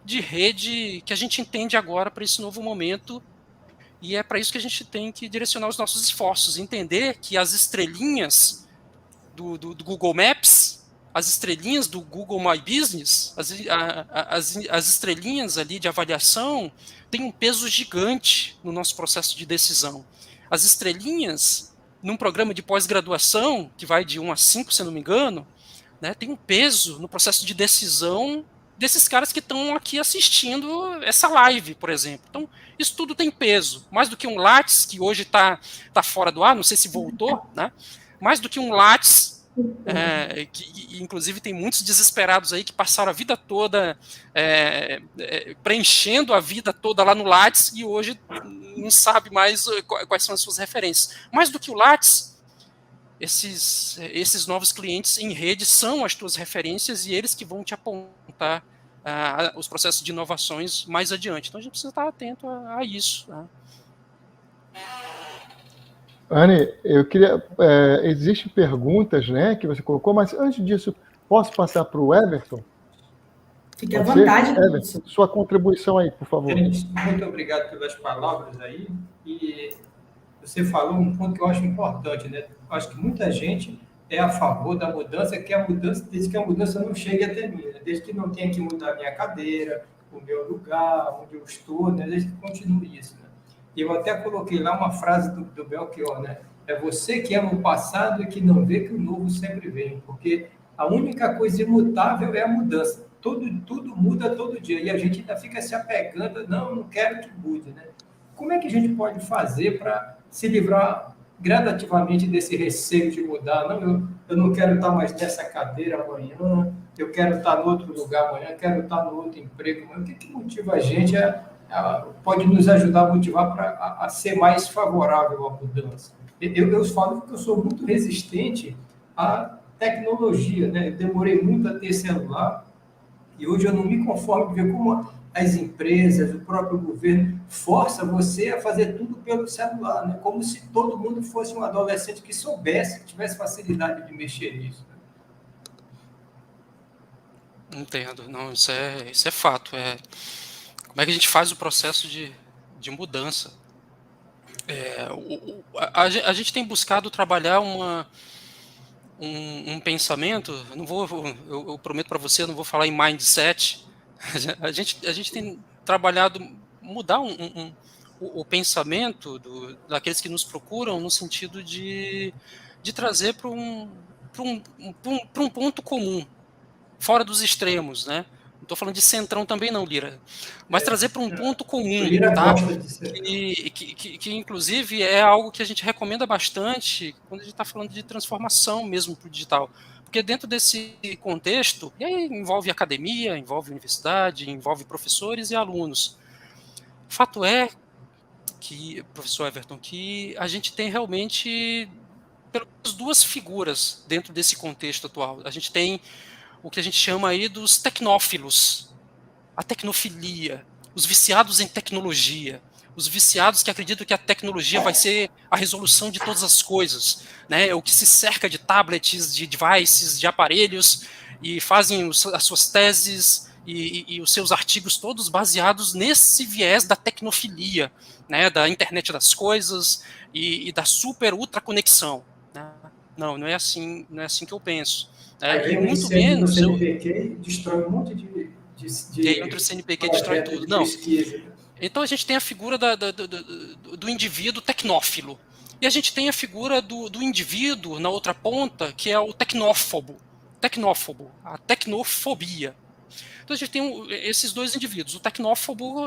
de rede que a gente entende agora para esse novo momento, e é para isso que a gente tem que direcionar os nossos esforços, entender que as estrelinhas do Google Maps, as estrelinhas do Google My Business, as estrelinhas ali de avaliação têm um peso gigante no nosso processo de decisão. As estrelinhas, num programa de pós-graduação, que vai de 1 a 5, se não me engano, né, tem um peso no processo de decisão desses caras que estão aqui assistindo essa live, por exemplo. Então, isso tudo tem peso. Mais do que um Lattes, que hoje está fora do ar, não sei se voltou, né? Mais do que um Lattes, que inclusive tem muitos desesperados aí que passaram a vida toda preenchendo a vida toda lá no Lattes e hoje não sabe mais quais são as suas referências. Mais do que o Lattes, esses novos clientes em rede são as tuas referências e eles que vão te apontar os processos de inovações mais adiante. Então a gente precisa estar atento a isso. Né? Anne, eu queria. Existem perguntas, né, que você colocou, mas antes disso, posso passar para o Everton? Fique à vontade. Everton, sua contribuição aí, por favor. Muito obrigado pelas palavras aí. E você falou um ponto que eu acho importante, né? Eu acho que muita gente é a favor da mudança, desde que a mudança não chegue até mim, né? Desde que não tenha que mudar a minha cadeira, o meu lugar, onde eu estou, né? Desde que continue isso. Né? E eu até coloquei lá uma frase do Belchior, né? É você que ama o passado e que não vê que o novo sempre vem, porque a única coisa imutável é a mudança. Tudo muda todo dia, e a gente ainda fica se apegando, não quero que mude, né? Como é que a gente pode fazer para se livrar gradativamente desse receio de mudar? Não, eu não quero estar mais nessa cadeira amanhã, eu quero estar no outro lugar amanhã, quero estar no outro emprego amanhã. O que motiva a gente pode nos ajudar a motivar a ser mais favorável à mudança? Eu falo que eu sou muito resistente à tecnologia, né? Eu demorei muito a ter celular e hoje eu não me conformo de ver como as empresas, o próprio governo, força você a fazer tudo pelo celular, né? Como se todo mundo fosse um adolescente que soubesse, que tivesse facilidade de mexer nisso. Né? Entendo. Não, isso é fato. Como é que a gente faz o processo de mudança? A gente tem buscado trabalhar um pensamento, eu prometo para você, eu não vou falar em mindset. A gente tem trabalhado mudar o pensamento daqueles que nos procuram no sentido de trazer para um ponto comum, fora dos extremos, né? Não estou falando de centrão também não, Lira, mas trazer para um ponto comum, tá? Que inclusive é algo que a gente recomenda bastante quando a gente está falando de transformação mesmo para o digital. Porque dentro desse contexto, e aí envolve academia, envolve universidade, envolve professores e alunos. O fato é que, professor Everton, que a gente tem realmente pelo menos duas figuras dentro desse contexto atual. A gente tem o que a gente chama aí dos tecnófilos, a tecnofilia, os viciados em tecnologia, os viciados que acreditam que a tecnologia vai ser a resolução de todas as coisas, né? O que se cerca de tablets, de devices, de aparelhos, e fazem as suas teses e os seus artigos todos baseados nesse viés da tecnofilia, né? Da internet das coisas e da super ultra conexão. Né? Não é assim que eu penso. E muito menos. O CNPq destrói um monte de e aí entra o CNPq destrói tudo. Não. Então a gente tem a figura do indivíduo tecnófilo. E a gente tem a figura do indivíduo na outra ponta, que é o tecnófobo, a tecnofobia. Então a gente tem esses dois indivíduos. O tecnófobo,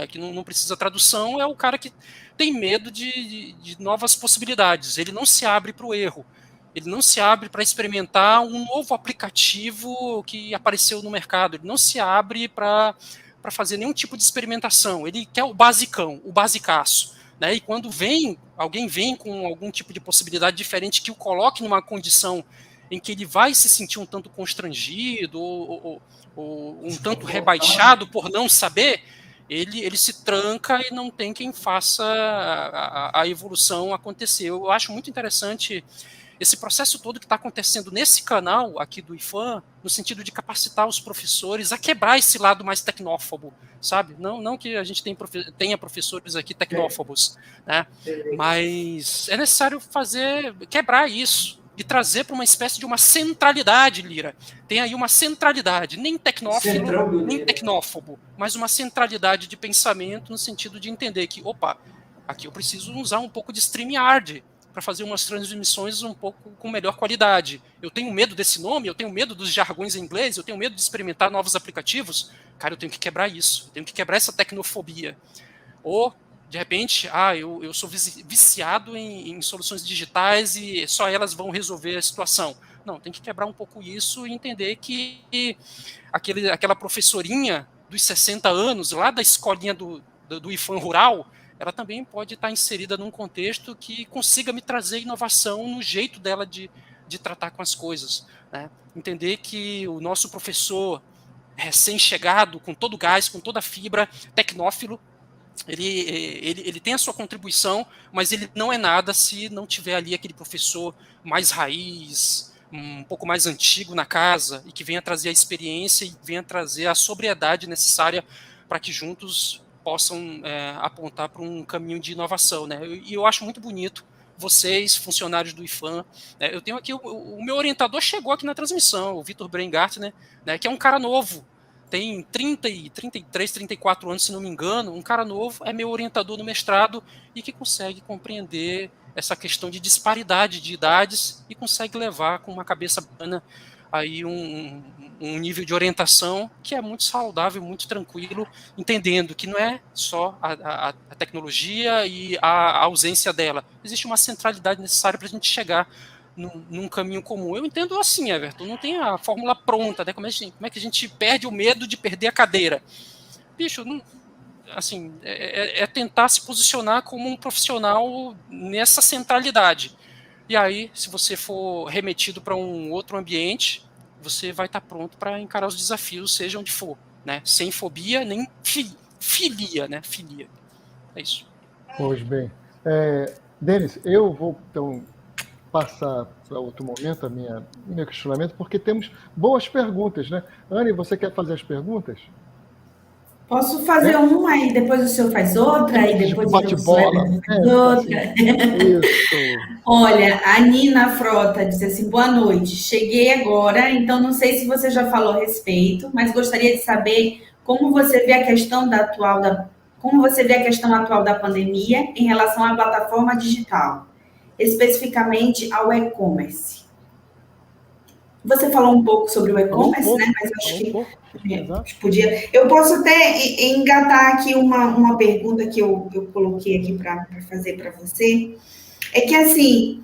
que não precisa tradução, é o cara que tem medo de novas possibilidades. Ele não se abre para o erro. Ele não se abre para experimentar um novo aplicativo que apareceu no mercado. Ele não se abre para fazer nenhum tipo de experimentação. Ele quer o basicão, o basicaço. Né? E quando alguém vem com algum tipo de possibilidade diferente que o coloque numa condição em que ele vai se sentir um tanto constrangido ou um tanto rebaixado por não saber, ele se tranca e não tem quem faça a evolução acontecer. Eu acho muito interessante esse processo todo que está acontecendo nesse canal aqui do IFAM, no sentido de capacitar os professores a quebrar esse lado mais tecnófobo, sabe? Não que a gente tenha professores aqui tecnófobos, né? Mas é necessário quebrar isso e trazer para uma espécie de uma centralidade, Lira. Tem aí uma centralidade, nem tecnófilo, nem tecnófobo, mas uma centralidade de pensamento no sentido de entender que, opa, aqui eu preciso usar um pouco de StreamYard para fazer umas transmissões um pouco com melhor qualidade. Eu tenho medo desse nome, eu tenho medo dos jargões em inglês, eu tenho medo de experimentar novos aplicativos. Cara, eu tenho que quebrar isso, eu tenho que quebrar essa tecnofobia. Ou, de repente, eu sou viciado em soluções digitais e só elas vão resolver a situação. Não, tem que quebrar um pouco isso e entender que aquela professorinha dos 60 anos, lá da escolinha do IFAM rural, ela também pode estar inserida num contexto que consiga me trazer inovação no jeito dela de tratar com as coisas, né? Entender que o nosso professor recém-chegado, com todo o gás, com toda a fibra, tecnófilo, ele tem a sua contribuição, mas ele não é nada se não tiver ali aquele professor mais raiz, um pouco mais antigo na casa, e que venha trazer a experiência e venha trazer a sobriedade necessária para que juntos possam apontar para um caminho de inovação, né? E eu acho muito bonito vocês, funcionários do IFAM, né? Eu tenho aqui, o meu orientador chegou aqui na transmissão, o Vitor Brengartner, né, que é um cara novo, tem 33, 34 anos, se não me engano, um cara novo, é meu orientador no mestrado e que consegue compreender essa questão de disparidade de idades e consegue levar com uma cabeça bacana aí um nível de orientação que é muito saudável, muito tranquilo, entendendo que não é só a tecnologia e a ausência dela. Existe uma centralidade necessária para a gente chegar num caminho comum. Eu entendo assim, Everton, não tem a fórmula pronta, né? Como é que a gente perde o medo de perder a cadeira? Bicho, assim, é tentar se posicionar como um profissional nessa centralidade. E aí, se você for remetido para um outro ambiente, você vai estar pronto para encarar os desafios, seja onde for, né? Sem fobia, nem filia, né? Filia. É isso. Pois bem. Denis, eu vou, então, passar para outro momento meu questionamento, porque temos boas perguntas, né? Anne, você quer fazer as perguntas? Posso fazer uma, aí depois o senhor faz outra, e depois o bate-bola. faz outra. Isso. Olha, a Nina Frota disse assim, boa noite, cheguei agora, então não sei se você já falou a respeito, mas gostaria de saber como você vê a questão atual da pandemia em relação à plataforma digital, especificamente ao e-commerce. Você falou um pouco sobre o e-commerce, né? Mas acho que podia. Eu posso até engatar aqui uma pergunta que eu coloquei aqui para fazer para você. É que, assim,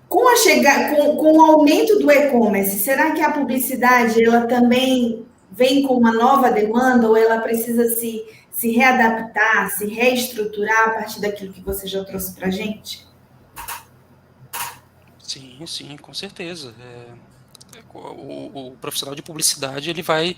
com o aumento do e-commerce, será que a publicidade ela também vem com uma nova demanda ou ela precisa se readaptar, se reestruturar a partir daquilo que você já trouxe para a gente? Sim, com certeza. O profissional de publicidade ele vai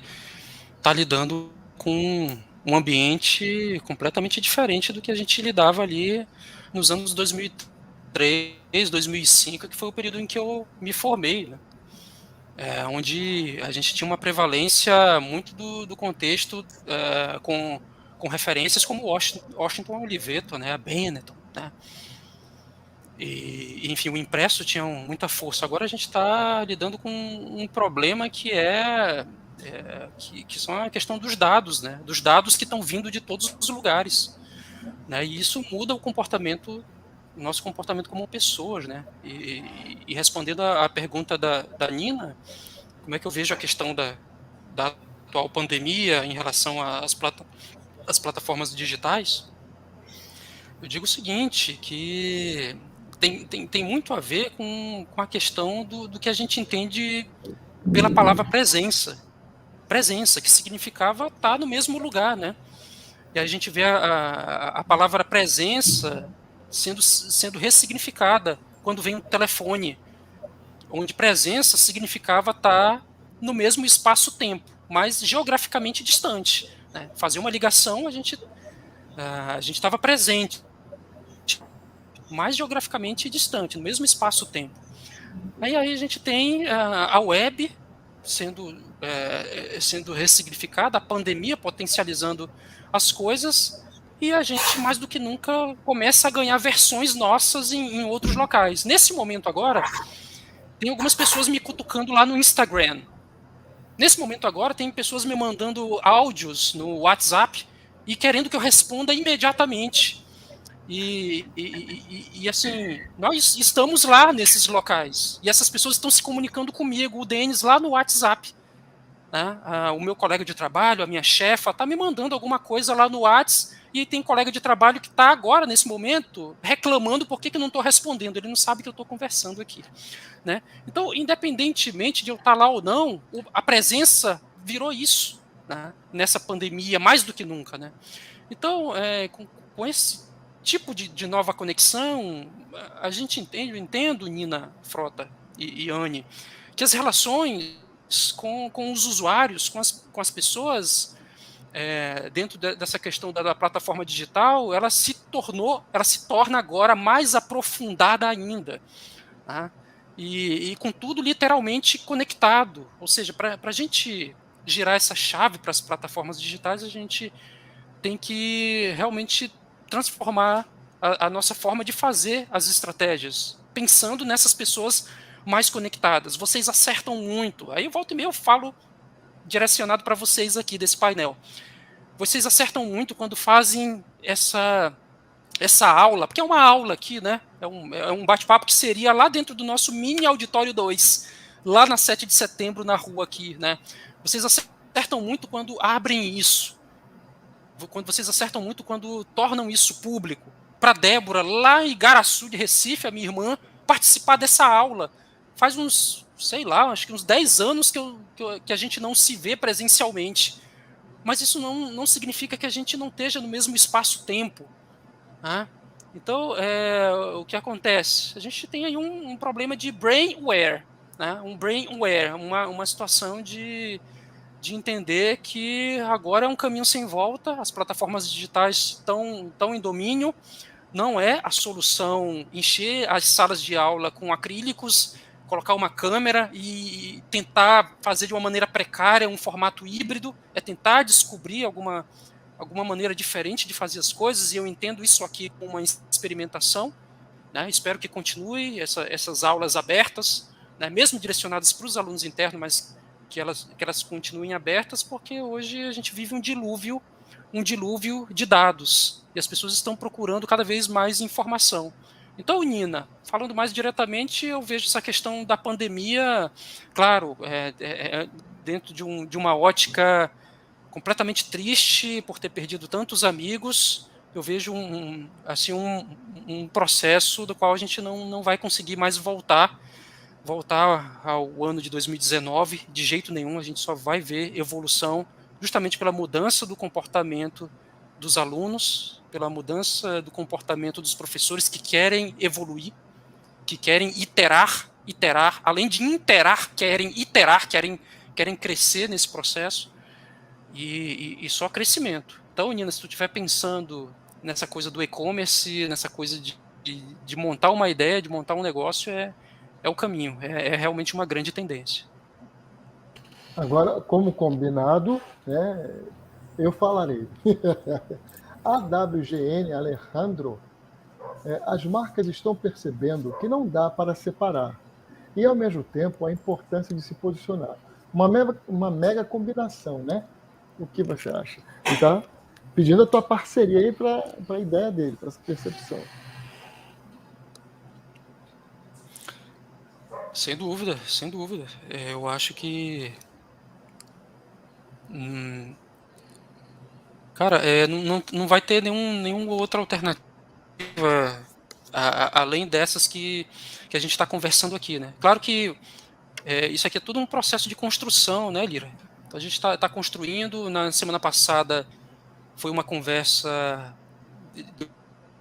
estar lidando com um ambiente completamente diferente do que a gente lidava ali nos anos 2003, 2005, que foi o período em que eu me formei, né? Onde a gente tinha uma prevalência muito do contexto com referências como Washington Oliveto, né, a Benetton, né? E, enfim, o impresso tinha muita força. Agora a gente está lidando com um problema que que são a questão dos dados, né? Dos dados que estão vindo de todos os lugares, né? E isso muda o nosso comportamento como pessoas, né? E respondendo à pergunta da Nina, como é que eu vejo a questão da atual pandemia em relação às plataformas digitais? Eu digo o seguinte, que tem muito a ver com a questão do que a gente entende pela palavra presença. Presença, que significava estar no mesmo lugar, né? E a gente vê a palavra presença sendo ressignificada quando vem o telefone, onde presença significava estar no mesmo espaço-tempo, mas geograficamente distante, né? Fazer uma ligação, a gente estava presente, mais geograficamente distante, no mesmo espaço-tempo. Aí a gente tem a web sendo ressignificada, a pandemia potencializando as coisas, e a gente, mais do que nunca, começa a ganhar versões nossas em outros locais. Nesse momento agora, tem algumas pessoas me cutucando lá no Instagram. Nesse momento agora, tem pessoas me mandando áudios no WhatsApp e querendo que eu responda imediatamente. E assim, nós estamos lá nesses locais. E essas pessoas estão se comunicando comigo, o Denis, lá no WhatsApp. Né? O meu colega de trabalho, a minha chefa, está me mandando alguma coisa lá no WhatsApp, e tem colega de trabalho que está agora, nesse momento, reclamando por que eu não estou respondendo. Ele não sabe que eu estou conversando aqui. Né? Então, independentemente de eu estar lá ou não, a presença virou isso, né? Nessa pandemia, mais do que nunca. Né? Então, com esse tipo de nova conexão, a gente eu entendo, Nina, Frota e Anne, que as relações com os usuários, com as pessoas, dentro dessa questão da plataforma digital, ela se torna agora mais aprofundada ainda. Tá? E com tudo literalmente conectado. Ou seja, para a gente girar essa chave para as plataformas digitais, a gente tem que realmente transformar a nossa forma de fazer as estratégias, pensando nessas pessoas mais conectadas. Vocês acertam muito. Aí, volta e meia, eu falo direcionado para vocês aqui desse painel. Vocês acertam muito quando fazem essa aula, porque é uma aula aqui, né? É um bate-papo que seria lá dentro do nosso mini auditório 2, lá na 7 de setembro, na rua aqui, né? Vocês acertam muito quando abrem isso. Quando vocês acertam muito quando tornam isso público. Para Débora, lá em Igaraçu de Recife, a minha irmã, participar dessa aula. Faz uns, sei lá, acho que uns 10 anos que a gente não se vê presencialmente. Mas isso não significa que a gente não esteja no mesmo espaço-tempo. Né? Então, o que acontece? A gente tem aí um problema de brainware. Né? Um brainware, uma situação de entender que agora é um caminho sem volta, as plataformas digitais estão em domínio, não é a solução encher as salas de aula com acrílicos, colocar uma câmera e tentar fazer de uma maneira precária um formato híbrido, é tentar descobrir alguma maneira diferente de fazer as coisas, e eu entendo isso aqui como uma experimentação, né? Espero que continue essas aulas abertas, né? Mesmo direcionadas para os alunos internos, mas que elas continuem abertas, porque hoje a gente vive um dilúvio de dados, e as pessoas estão procurando cada vez mais informação. Então, Nina, falando mais diretamente, eu vejo essa questão da pandemia, claro, dentro de uma ótica completamente triste por ter perdido tantos amigos. Eu vejo um processo do qual a gente não vai conseguir mais voltar ao ano de 2019, de jeito nenhum. A gente só vai ver evolução justamente pela mudança do comportamento dos alunos, pela mudança do comportamento dos professores que querem evoluir, que querem iterar, além de querem iterar, querem crescer nesse processo, e só crescimento. Então, Nina, se tu estiver pensando nessa coisa do e-commerce, nessa coisa de montar uma ideia, de montar um negócio, é o caminho, é realmente uma grande tendência. Agora, como combinado, né, eu falarei. A WGN, Alejandro, as marcas estão percebendo que não dá para separar, e ao mesmo tempo a importância de se posicionar. Uma mega combinação, né? O que você acha? Então, pedindo a tua parceria aí para a ideia dele, para essa percepção. Sem dúvida, sem dúvida. Eu acho que... cara, não vai ter nenhuma outra alternativa além dessas que a gente está conversando aqui, né? Claro que isso aqui é tudo um processo de construção, né, Lira? Então a gente está construindo. Na semana passada foi uma conversa de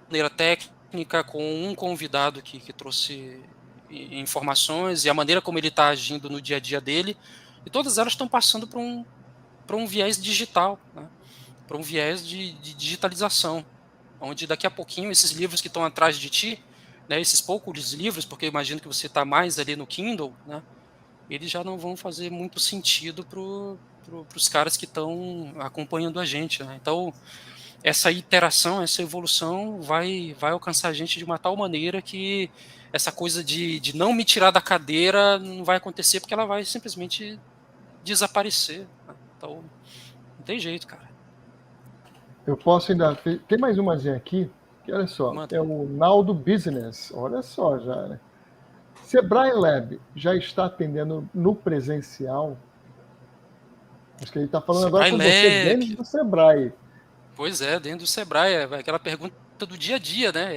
maneira técnica com um convidado que trouxe informações e a maneira como ele está agindo no dia a dia dele, e todas elas estão passando por um viés digital, né? Para um viés de digitalização, onde daqui a pouquinho esses livros que estão atrás de ti né, esses poucos livros, porque eu imagino que você está mais ali no Kindle, né, eles já não vão fazer muito sentido para os caras que estão acompanhando a gente, né? Então, essa iteração, essa evolução vai alcançar a gente de uma tal maneira que essa coisa de não me tirar da cadeira não vai acontecer, porque ela vai simplesmente desaparecer, né? Então, não tem jeito, cara. Eu posso ainda... Tem mais umazinha aqui, que olha só, Manda. é o Naldo Business, olha só já, né? Sebrae Lab já está atendendo no presencial? Acho que ele está falando Sebrae agora com você, Lab. dentro do Sebrae. Pois é, dentro do Sebrae, é aquela pergunta do dia a dia, né?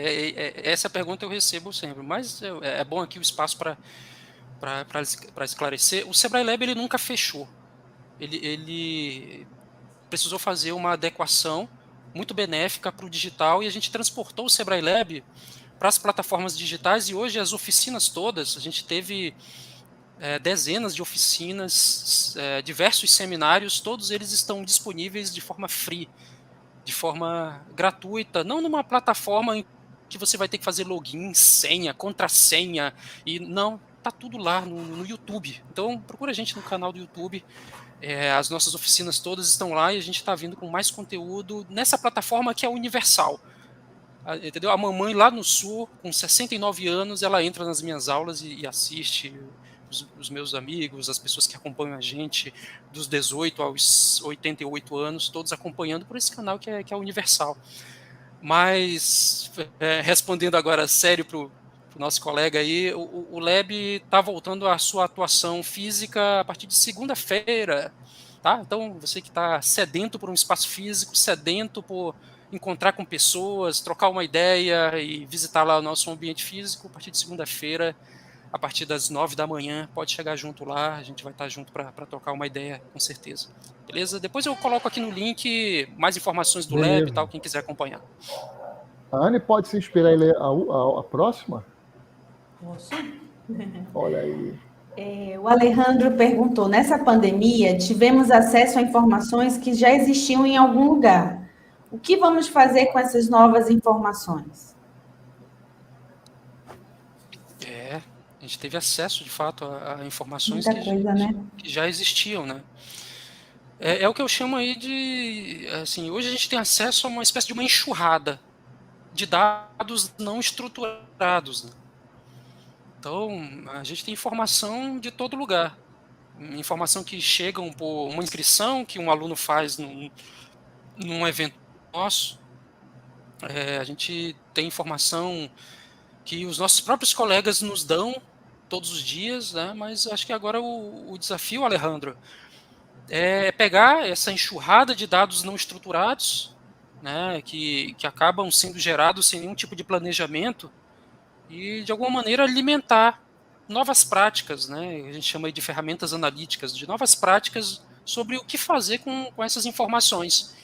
Essa pergunta eu recebo sempre, mas é bom aqui o espaço para esclarecer. O Sebrae Lab ele nunca fechou. Ele precisou fazer uma adequação muito benéfica para o digital e a gente transportou o Sebrae Lab para as plataformas digitais e hoje as oficinas todas, a gente teve dezenas de oficinas, diversos seminários, todos eles estão disponíveis de forma free, de forma gratuita, não numa plataforma em que você vai ter que fazer login, senha, contrassenha, e não, tá tudo lá no YouTube. Então procura a gente no canal do YouTube, as nossas oficinas todas estão lá e a gente está vindo com mais conteúdo nessa plataforma que é universal. Entendeu? A mamãe lá no sul, com 69 anos, ela entra nas minhas aulas e assiste. Os meus amigos, as pessoas que acompanham a gente, dos 18 aos 88 anos, todos acompanhando por esse canal que é universal. Mas, respondendo agora sério para o nosso colega aí, o Lab está voltando à sua atuação física a partir de segunda-feira. Tá? Então, você que está sedento por um espaço físico, sedento por encontrar com pessoas, trocar uma ideia e visitar lá o nosso ambiente físico, a partir de segunda-feira, a partir das 9 da manhã, pode chegar junto lá, a gente vai estar junto para trocar uma ideia, com certeza. Beleza? Depois eu coloco aqui no link mais informações do Lab e tal, quem quiser acompanhar. A Anne pode se inspirar em ler a próxima? Posso? Olha aí. O Alejandro perguntou, nessa pandemia, tivemos acesso a informações que já existiam em algum lugar. O que vamos fazer com essas novas informações? A gente teve acesso, de fato, a informações que já existiam, né? É o que eu chamo aí de... Assim, hoje a gente tem acesso a uma espécie de uma enxurrada de dados não estruturados, né? Então, a gente tem informação de todo lugar. Informação que chegam por uma inscrição que um aluno faz num evento nosso. A gente tem informação que os nossos próprios colegas nos dão todos os dias, né? Mas acho que agora o desafio, Alejandro, é pegar essa enxurrada de dados não estruturados, né, que acabam sendo gerados sem nenhum tipo de planejamento e, de alguma maneira, alimentar novas práticas, né? A gente chama de ferramentas analíticas, de novas práticas sobre o que fazer com essas informações.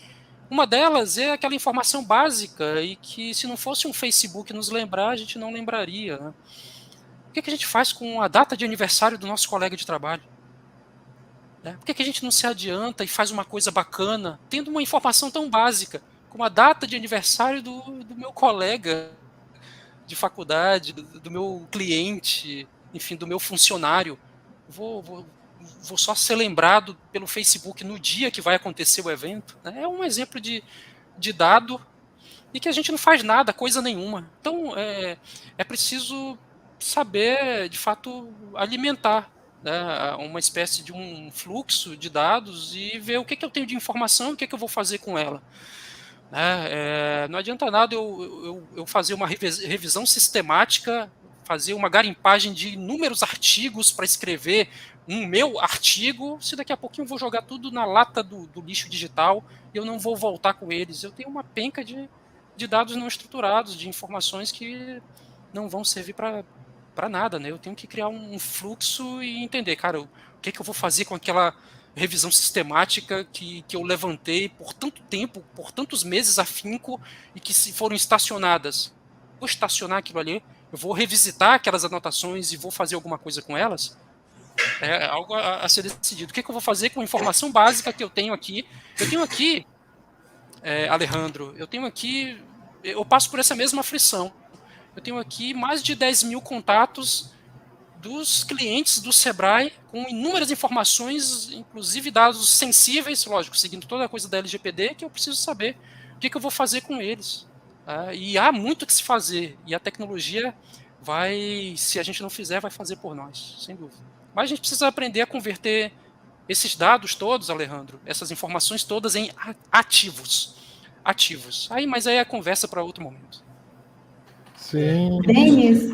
Uma delas é aquela informação básica e que, se não fosse um Facebook nos lembrar, a gente não lembraria, né? O que a gente faz com a data de aniversário do nosso colega de trabalho? Por que a gente não se adianta e faz uma coisa bacana, tendo uma informação tão básica como a data de aniversário do meu colega de faculdade, do meu cliente, enfim, do meu funcionário? Vou só ser lembrado pelo Facebook no dia que vai acontecer o evento? É um exemplo de dado e que a gente não faz nada, coisa nenhuma. Então, é preciso saber, de fato, alimentar, né, uma espécie de um fluxo de dados e ver o que eu tenho de informação e o que eu vou fazer com ela. Não adianta nada eu fazer uma revisão sistemática, fazer uma garimpagem de inúmeros artigos para escrever um meu artigo, se daqui a pouquinho eu vou jogar tudo na lata do lixo digital e eu não vou voltar com eles. Eu tenho uma penca de dados não estruturados, de informações que não vão servir para nada, né? Eu tenho que criar um fluxo e entender, cara, o que eu vou fazer com aquela revisão sistemática que eu levantei por tanto tempo, por tantos meses afinco e que se foram estacionadas. Vou estacionar aquilo ali, eu vou revisitar aquelas anotações e vou fazer alguma coisa com elas? É algo a ser decidido. O que eu vou fazer com a informação básica que eu tenho aqui? Eu tenho aqui, Alejandro, eu passo por essa mesma aflição. eu tenho aqui mais de 10 mil contatos dos clientes do Sebrae, com inúmeras informações, inclusive dados sensíveis, lógico, seguindo toda a coisa da LGPD, que eu preciso saber o que eu vou fazer com eles. E há muito que se fazer, e a tecnologia vai, se a gente não fizer, vai fazer por nós, sem dúvida. Mas a gente precisa aprender a converter esses dados todos, Alejandro, essas informações todas em ativos. Mas aí é a conversa para outro momento. Sim. Denis,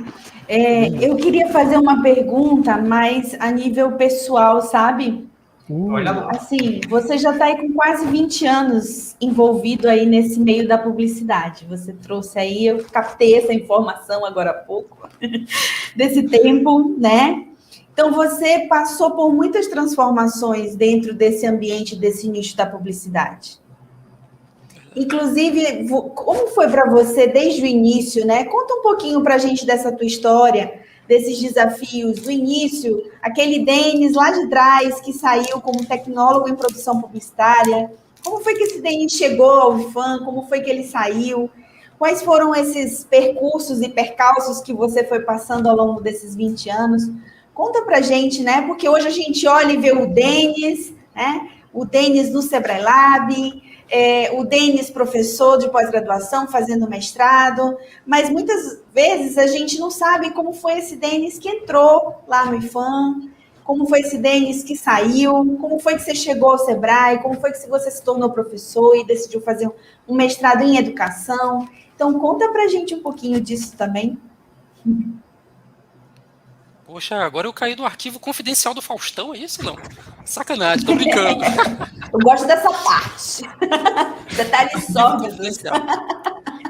eu queria fazer uma pergunta, mas a nível pessoal, sabe? Olha lá. Assim, você já está aí com quase 20 anos envolvido aí nesse meio da publicidade. Você trouxe aí, eu captei essa informação agora há pouco, desse tempo, né? Então, você passou por muitas transformações dentro desse ambiente, desse nicho da publicidade. Inclusive, como foi para você desde o início, né? Conta um pouquinho para a gente dessa tua história, desses desafios, do início, aquele Denis lá de trás que saiu como tecnólogo em produção publicitária. Como foi que esse Denis chegou ao IFAM? Como foi que ele saiu? Quais foram esses percursos e percalços que você foi passando ao longo desses 20 anos? Conta para a gente, né? Porque hoje a gente olha e vê o Denis, né? O Denis no Sebrae Lab, o Denis professor de pós-graduação fazendo mestrado, mas muitas vezes a gente não sabe como foi esse Denis que entrou lá no IFAM, como foi esse Denis que saiu, como foi que você chegou ao Sebrae, como foi que você se tornou professor e decidiu fazer um mestrado em educação. Então, conta pra gente um pouquinho disso também. Poxa, agora eu caí do arquivo confidencial do Faustão, é isso, não? Sacanagem, tô brincando. Eu gosto dessa parte. Detalhes sórdidos.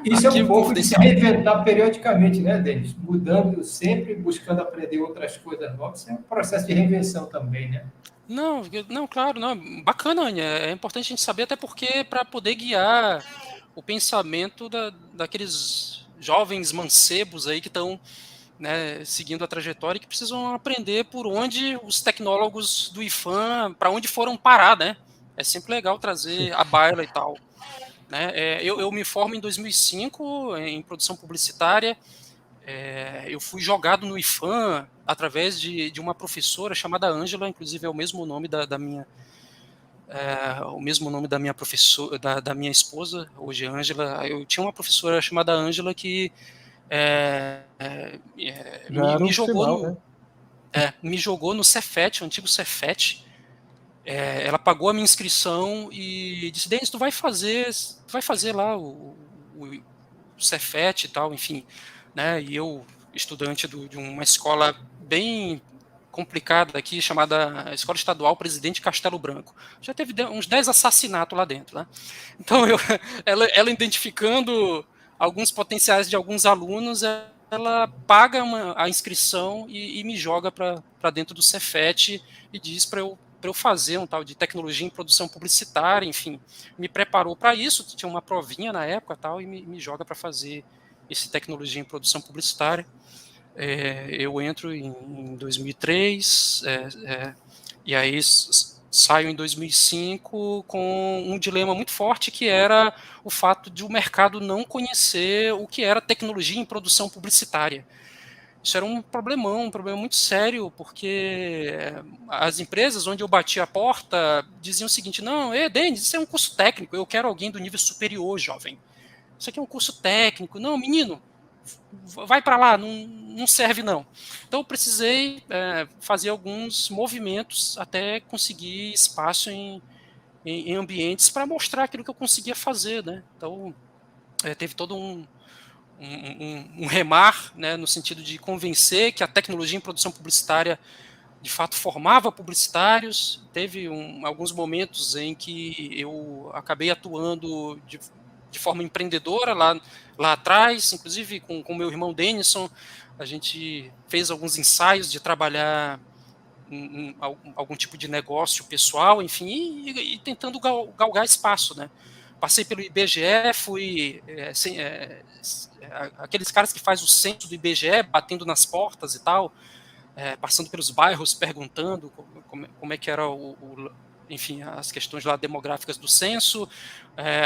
Isso é um pouco de se reinventar periodicamente, né, Denis? Mudando sempre, buscando aprender outras coisas novas. Isso é um processo de reinvenção também, né? Não, claro, não. Bacana, Ania. É importante a gente saber, até porque para poder guiar o pensamento daqueles jovens mancebos aí que estão, né, seguindo a trajetória e que precisam aprender por onde os tecnólogos do IFAM, para onde foram parar, né? É sempre legal trazer a baila e tal. Né? Eu me formo em 2005 em produção publicitária. Eu fui jogado no IFAM através de uma professora chamada Ângela, inclusive é o mesmo nome da minha professora, da minha esposa, hoje Ângela. Eu tinha uma professora chamada Ângela que me jogou sinal, me jogou no Cefet, o antigo Cefet. Ela pagou a minha inscrição e disse: Denis, tu vai fazer lá o Cefet e tal, enfim, né? E eu, estudante de uma escola bem complicada aqui, chamada Escola Estadual Presidente Castelo Branco. Já teve uns 10 assassinatos lá dentro, né? Então, ela identificando alguns potenciais de alguns alunos, ela paga a inscrição e me joga para dentro do Cefet e diz para eu fazer um tal de tecnologia em produção publicitária, enfim, me preparou para isso, tinha uma provinha na época tal, e me joga para fazer esse tecnologia em produção publicitária. Eu entro em 2003, e aí saio em 2005 com um dilema muito forte, que era o fato de o mercado não conhecer o que era tecnologia em produção publicitária. Isso era um problema muito sério, porque as empresas onde eu bati a porta diziam o seguinte: não, Denis, isso é um curso técnico, eu quero alguém do nível superior, jovem. Isso aqui é um curso técnico. Não, menino, vai para lá, não serve não. Então eu precisei fazer alguns movimentos até conseguir espaço em ambientes para mostrar aquilo que eu conseguia fazer, né? Então teve todo um remar, né, no sentido de convencer que a tecnologia em produção publicitária de fato formava publicitários. Teve alguns momentos em que eu acabei atuando de forma empreendedora lá atrás, inclusive com meu irmão Denison. A gente fez alguns ensaios de trabalhar em algum tipo de negócio pessoal, enfim, e tentando galgar espaço, né? Passei pelo IBGE, fui aqueles caras que fazem o censo do IBGE, batendo nas portas e tal, passando pelos bairros, perguntando como é que era enfim, as questões lá demográficas do censo,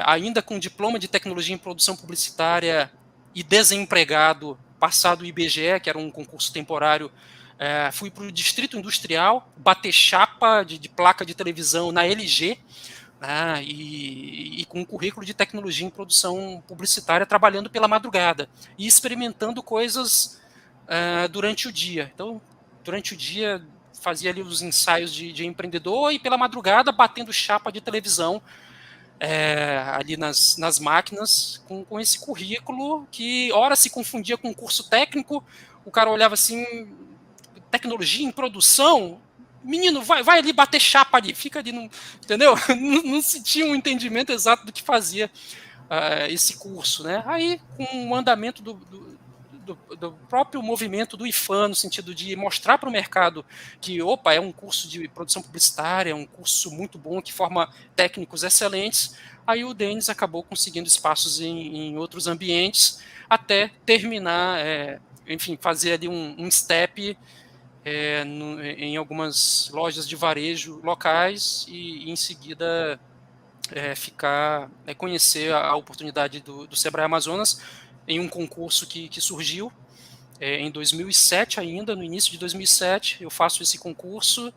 ainda com diploma de tecnologia em produção publicitária e desempregado, passar do IBGE, que era um concurso temporário, fui para o Distrito Industrial, bater chapa de placa de televisão na LG, né, e com um currículo de tecnologia em produção publicitária, trabalhando pela madrugada e experimentando coisas durante o dia. Então, durante o dia, fazia ali os ensaios de empreendedor e pela madrugada batendo chapa de televisão ali nas máquinas, com esse currículo que ora se confundia com um curso técnico. O cara olhava assim, tecnologia em produção, menino, vai ali bater chapa ali, fica ali, entendeu? Não se tinha um entendimento exato do que fazia esse curso, né? Aí, com o andamento do próprio movimento do IFAM, no sentido de mostrar para o mercado que, opa, é um curso de produção publicitária, é um curso muito bom, que forma técnicos excelentes, aí o Denis acabou conseguindo espaços em outros ambientes, até terminar, enfim, fazer ali um step em algumas lojas de varejo locais e em seguida conhecer a oportunidade do Sebrae Amazonas em um concurso que surgiu em 2007 ainda, no início de 2007, eu faço esse concurso,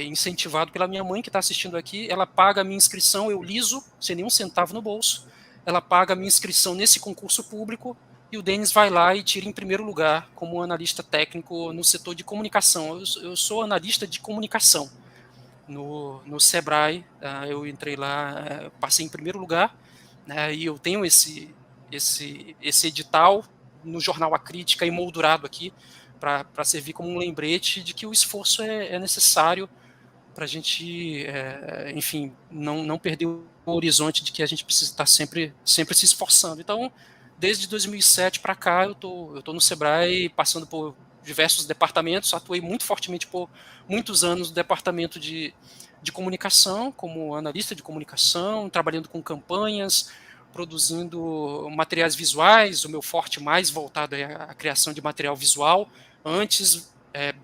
incentivado pela minha mãe que está assistindo aqui. Ela paga a minha inscrição, eu liso, sem nenhum centavo no bolso, ela paga a minha inscrição nesse concurso público, e o Denis vai lá e tira em primeiro lugar como analista técnico no setor de comunicação. Eu sou analista de comunicação no Sebrae. Eu entrei lá, passei em primeiro lugar, né, e eu tenho esse edital no jornal A Crítica emoldurado aqui para servir como um lembrete de que o esforço é necessário para a gente, enfim, não perder o horizonte de que a gente precisa estar sempre se esforçando. Então, desde 2007 para cá, eu tô no Sebrae, passando por diversos departamentos, atuei muito fortemente por muitos anos no departamento de comunicação, como analista de comunicação, trabalhando com campanhas, produzindo materiais visuais. O meu forte mais voltado é a criação de material visual, antes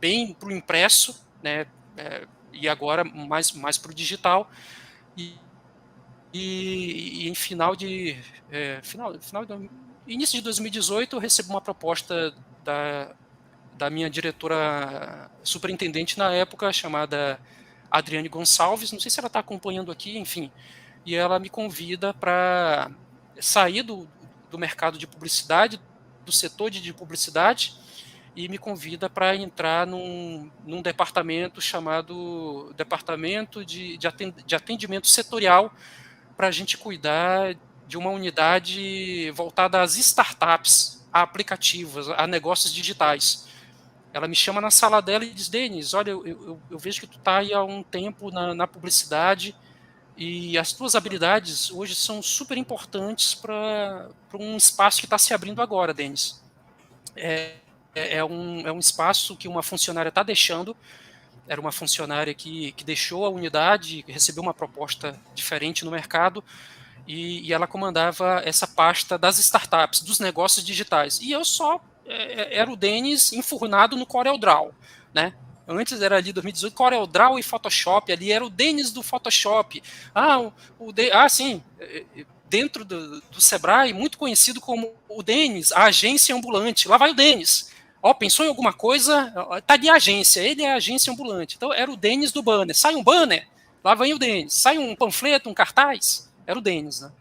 bem para o impresso, né, e agora mais para o digital. E em início de 2018, eu recebo uma proposta da minha diretora superintendente na época, chamada Adriane Gonçalves, não sei se ela está acompanhando aqui, enfim, e ela me convida para sair do mercado de publicidade, do setor de publicidade, e me convida para entrar num departamento chamado Departamento de Atendimento Setorial, para a gente cuidar de uma unidade voltada às startups, a aplicativos, a negócios digitais. Ela me chama na sala dela e diz: Denis, olha, eu vejo que tu está aí há um tempo na publicidade e as tuas habilidades hoje são super importantes para um espaço que está se abrindo agora, Denis. É um espaço que uma funcionária está deixando. Era uma funcionária que deixou a unidade, recebeu uma proposta diferente no mercado, e ela comandava essa pasta das startups, dos negócios digitais. E eu era o Denis enfurnado no CorelDRAW, né? Antes era ali 2018, CorelDRAW e Photoshop, ali era o Denis do Photoshop. Sim, dentro do Sebrae, muito conhecido como o Denis, a agência ambulante. Lá vai o Denis. Pensou em alguma coisa, tá de agência, ele é a agência ambulante. Então era o Denis do banner. Sai um banner, lá vem o Denis. Sai um panfleto, um cartaz, era o Denis, né?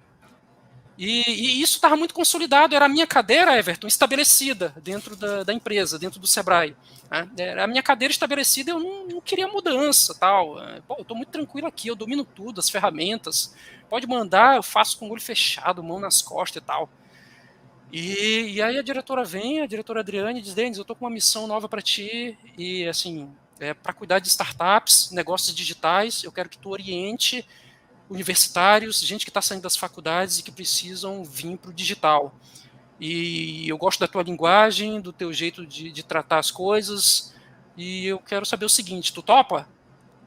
E isso estava muito consolidado, era a minha cadeira, Everton, estabelecida dentro da empresa, dentro do Sebrae. Né? Era a minha cadeira estabelecida, eu não queria mudança, tal. Eu estou muito tranquilo aqui, eu domino tudo, as ferramentas. Pode mandar, eu faço com o olho fechado, mão nas costas e tal. E aí a diretora Adriane, diz: Denis, eu estou com uma missão nova para ti, e assim, para cuidar de startups, negócios digitais, eu quero que tu oriente universitários, gente que está saindo das faculdades e que precisam vir para o digital. E eu gosto da tua linguagem, do teu jeito de tratar as coisas, e eu quero saber o seguinte, tu topa?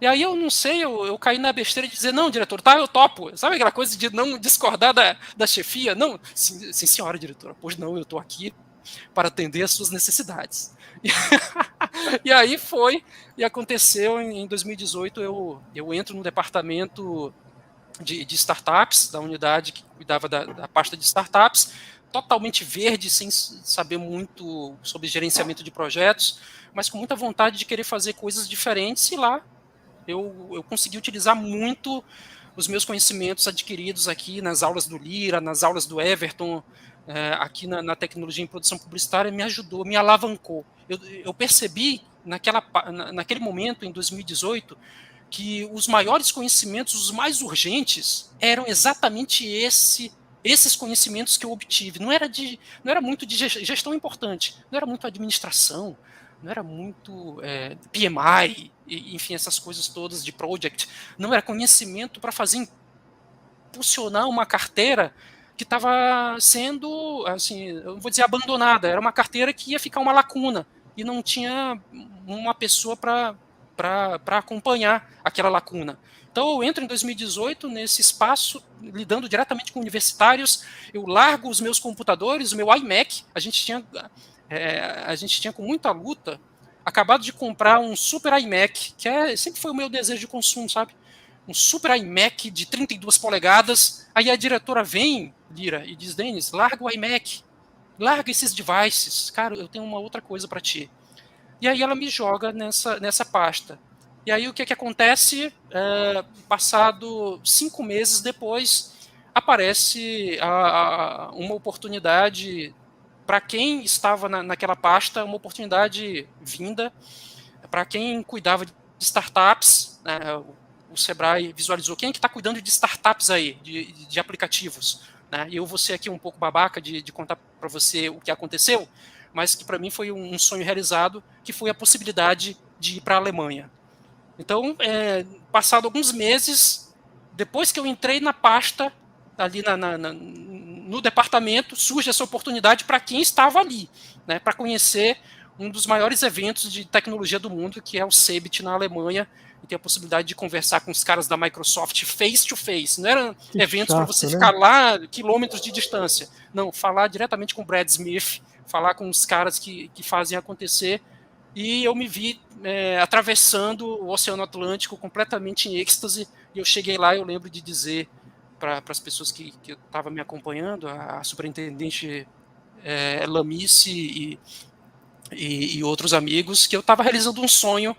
E aí eu não sei, eu caí na besteira de dizer: não, diretor, tá, eu topo. Sabe aquela coisa de não discordar da chefia? Não, sim, senhora diretora, pois não, eu estou aqui para atender as suas necessidades. E aí foi, e aconteceu em 2018, eu entro no departamento de startups, da unidade que cuidava da pasta de startups, totalmente verde, sem saber muito sobre gerenciamento de projetos, mas com muita vontade de querer fazer coisas diferentes, e lá eu consegui utilizar muito os meus conhecimentos adquiridos aqui nas aulas do Lira, nas aulas do Everton, aqui na tecnologia em produção publicitária, me ajudou, me alavancou. Eu percebi naquele momento, em 2018, que os maiores conhecimentos, os mais urgentes, eram exatamente esses conhecimentos que eu obtive. Não era muito de gestão importante, não era muito administração, não era muito PMI, enfim, essas coisas todas de project. Não era conhecimento para fazer impulsionar uma carteira que estava sendo, assim, eu vou dizer, abandonada. Era uma carteira que ia ficar uma lacuna e não tinha uma pessoa para acompanhar aquela lacuna. Então eu entro em 2018 nesse espaço, lidando diretamente com universitários, eu largo os meus computadores, o meu iMac, a gente tinha com muita luta, acabado de comprar um super iMac, que sempre foi o meu desejo de consumo, sabe? Um super iMac de 32 polegadas, aí a diretora vem, Lira, e diz, Denis, larga o iMac, larga esses devices, cara, eu tenho uma outra coisa para ti. E aí ela me joga nessa pasta. E aí o que acontece? Passado 5 meses depois, aparece uma oportunidade para quem estava naquela pasta, uma oportunidade vinda para quem cuidava de startups. O Sebrae visualizou quem é que está cuidando de startups aí, de aplicativos. Né? E eu vou ser aqui um pouco babaca de contar para você o que aconteceu, mas que para mim foi um sonho realizado, que foi a possibilidade de ir para a Alemanha. Então, passado alguns meses, depois que eu entrei na pasta, ali no departamento, surge essa oportunidade para quem estava ali, né, para conhecer um dos maiores eventos de tecnologia do mundo, que é o CeBIT na Alemanha, e ter a possibilidade de conversar com os caras da Microsoft face to face. Não eram eventos para você ficar lá quilômetros de distância. Não, falar diretamente com o Brad Smith, falar com os caras que fazem acontecer. E eu me vi atravessando o Oceano Atlântico completamente em êxtase. E eu cheguei lá, eu lembro de dizer para as pessoas que estavam me acompanhando, a superintendente Lamice e outros amigos, que eu estava realizando um sonho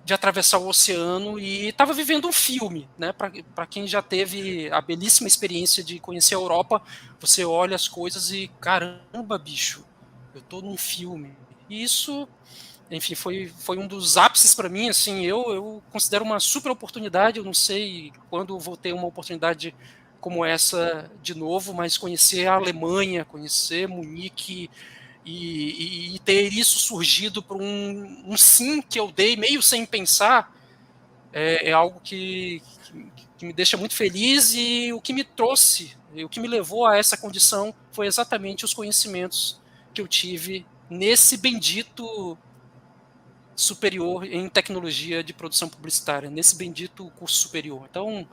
de atravessar o oceano e estava vivendo um filme, né? Para quem já teve a belíssima experiência de conhecer a Europa, você olha as coisas e, caramba, bicho, eu estou num filme. E isso, enfim, foi um dos ápices para mim. Assim, eu considero uma super oportunidade. Eu não sei quando vou ter uma oportunidade como essa de novo, mas conhecer a Alemanha, conhecer Munique, e ter isso surgido por um sim que eu dei meio sem pensar é algo que me deixa muito feliz. E o que me trouxe, o que me levou a essa condição foi exatamente os conhecimentos que eu tive nesse bendito superior em tecnologia de produção publicitária, nesse bendito curso superior. Então,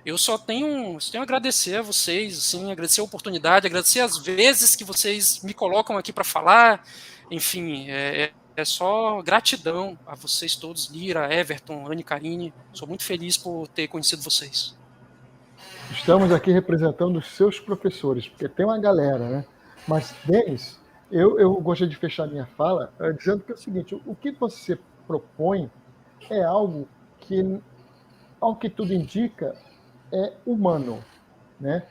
eu só tenho a agradecer a vocês, assim, agradecer a oportunidade, agradecer as vezes que vocês me colocam aqui para falar. Enfim, é só gratidão a vocês todos, Lira, Everton, Anne, Karine. Sou muito feliz por ter conhecido vocês. Estamos aqui representando os seus professores, porque tem uma galera, né? Mas, Denis, eu gostaria de fechar minha fala dizendo que é o seguinte: o que você propõe é algo que, ao que tudo indica, é humano, né?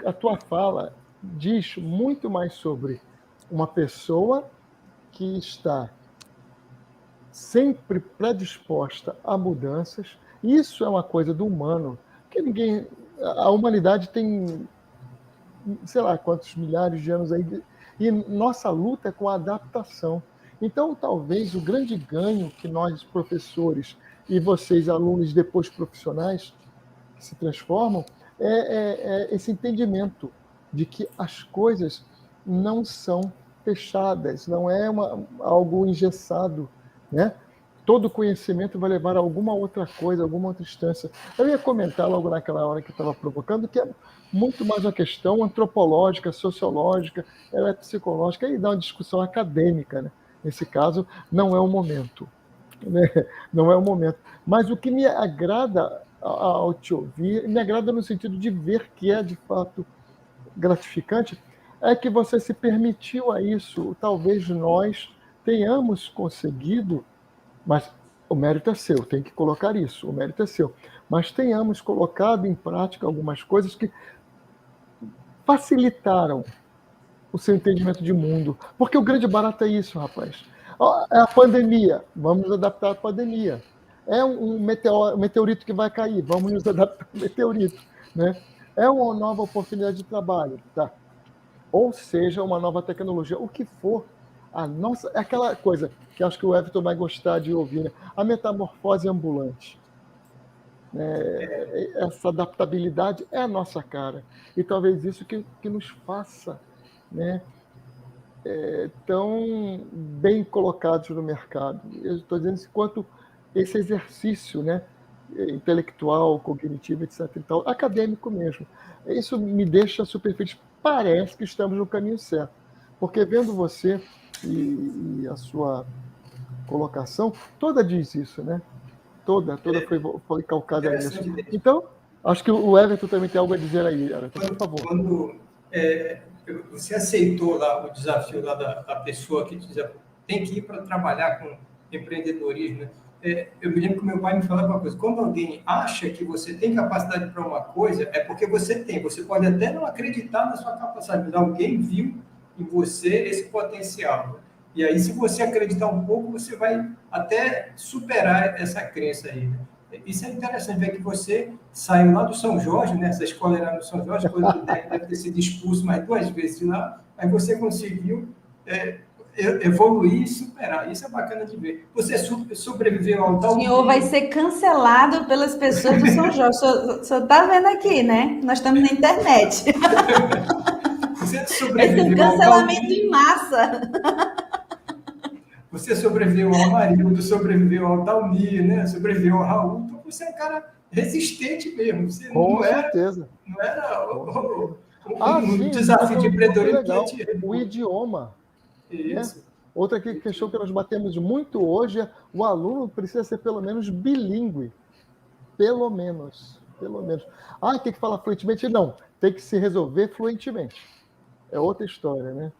A tua fala diz muito mais sobre uma pessoa que está sempre predisposta a mudanças. Isso é uma coisa do humano, que a humanidade tem, sei lá quantos milhares de anos aí, e nossa luta é com a adaptação. Então, talvez o grande ganho que nós, professores, e vocês, alunos, depois profissionais, que se transformam, é esse entendimento de que as coisas não são fechadas, não é algo engessado, né? Todo conhecimento vai levar a alguma outra coisa, alguma outra instância. Eu ia comentar logo naquela hora que eu estava provocando, que é muito mais uma questão antropológica, sociológica, ela é psicológica, e dá uma discussão acadêmica, né? Nesse caso, não é o momento. Né? Não é o momento. Mas o que me agrada ao te ouvir, me agrada no sentido de ver que é, de fato, gratificante, é que você se permitiu a isso. Talvez nós tenhamos conseguido, mas o mérito é seu, tem que colocar isso, o mérito é seu. Mas tenhamos colocado em prática algumas coisas que facilitaram o seu entendimento de mundo. Porque o grande barato é isso, rapaz. É a pandemia, vamos nos adaptar à pandemia. É um meteorito que vai cair, vamos nos adaptar ao meteorito. Né? É uma nova oportunidade de trabalho, tá? Ou seja, uma nova tecnologia, o que for. É aquela coisa que acho que o Everton vai gostar de ouvir, né? A metamorfose ambulante. Essa adaptabilidade é a nossa cara. E talvez isso que nos faça, né, tão bem colocados no mercado. Eu estou dizendo isso quanto esse exercício, né, intelectual, cognitivo, etc. E tal, acadêmico mesmo. Isso me deixa super feliz. Parece que estamos no caminho certo. Porque vendo você e a sua colocação, toda diz isso, né? Toda foi calcada nisso. Então, acho que o Everton também tem algo a dizer aí, Everton, por favor. Quando você aceitou lá o desafio lá da pessoa que tem que ir para trabalhar com empreendedorismo, eu me lembro que meu pai me falava uma coisa: quando alguém acha que você tem capacidade para uma coisa, é porque você tem. Você pode até não acreditar na sua capacidade, mas alguém viu em você esse potencial. E aí, se você acreditar um pouco, você vai até superar essa crença aí. Né? Isso é interessante, ver que você saiu lá do São Jorge, né? Essa escola era no São Jorge, depois do DEC deve ter sido expulso mais 2 vezes de lá, aí você conseguiu evoluir e superar. Isso é bacana de ver. Você sobreviveu ao tal... O senhor vai ser cancelado pelas pessoas do São Jorge. O senhor está vendo aqui, né? Nós estamos na internet. Você sobreviveu Esse cancelamento em massa. Você sobreviveu ao Amarildo, sobreviveu ao Dalmir, né? Sobreviveu ao Raul. Então você é um cara resistente mesmo. Você com certeza. Não era um desafio de empreendedorismo. O idioma. Isso. Né? Outra questão que nós batemos muito hoje é o aluno precisa ser pelo menos bilíngue. Pelo menos. Tem que falar fluentemente? Não. Tem que se resolver fluentemente. É outra história, né?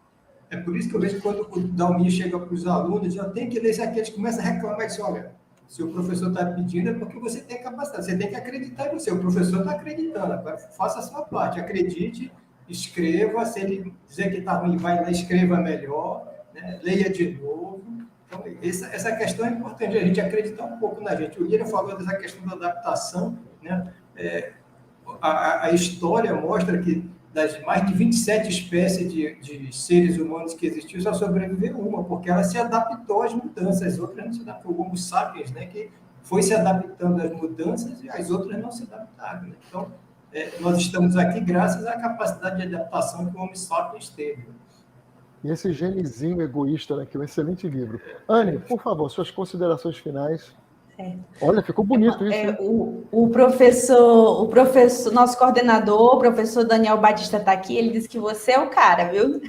É por isso que eu vejo que quando o Dalmir chega para os alunos, já tem que ler isso aqui, eles começam a reclamar e dizem: olha, se o professor está pedindo é porque você tem capacidade, você tem que acreditar em você, o professor está acreditando, agora faça a sua parte, acredite, escreva, se ele dizer que está ruim, vai lá, escreva melhor, né? Leia de novo. Então, essa questão é importante, a gente acreditar um pouco na gente. O Lira falou dessa questão da adaptação, né? A história mostra que das mais de 27 espécies de seres humanos que existiam, só sobreviveu uma, porque ela se adaptou às mudanças, as outras não se adaptaram. O Homo sapiens, né, que foi se adaptando às mudanças e as outras não se adaptaram. Né? Então, nós estamos aqui graças à capacidade de adaptação que o Homo sapiens teve. E esse genezinho egoísta, né, que é um excelente livro. Anne, por favor, suas considerações finais. Olha, ficou bonito isso. O professor, nosso coordenador, o professor Daniel Batista está aqui, ele disse que você é o cara, viu?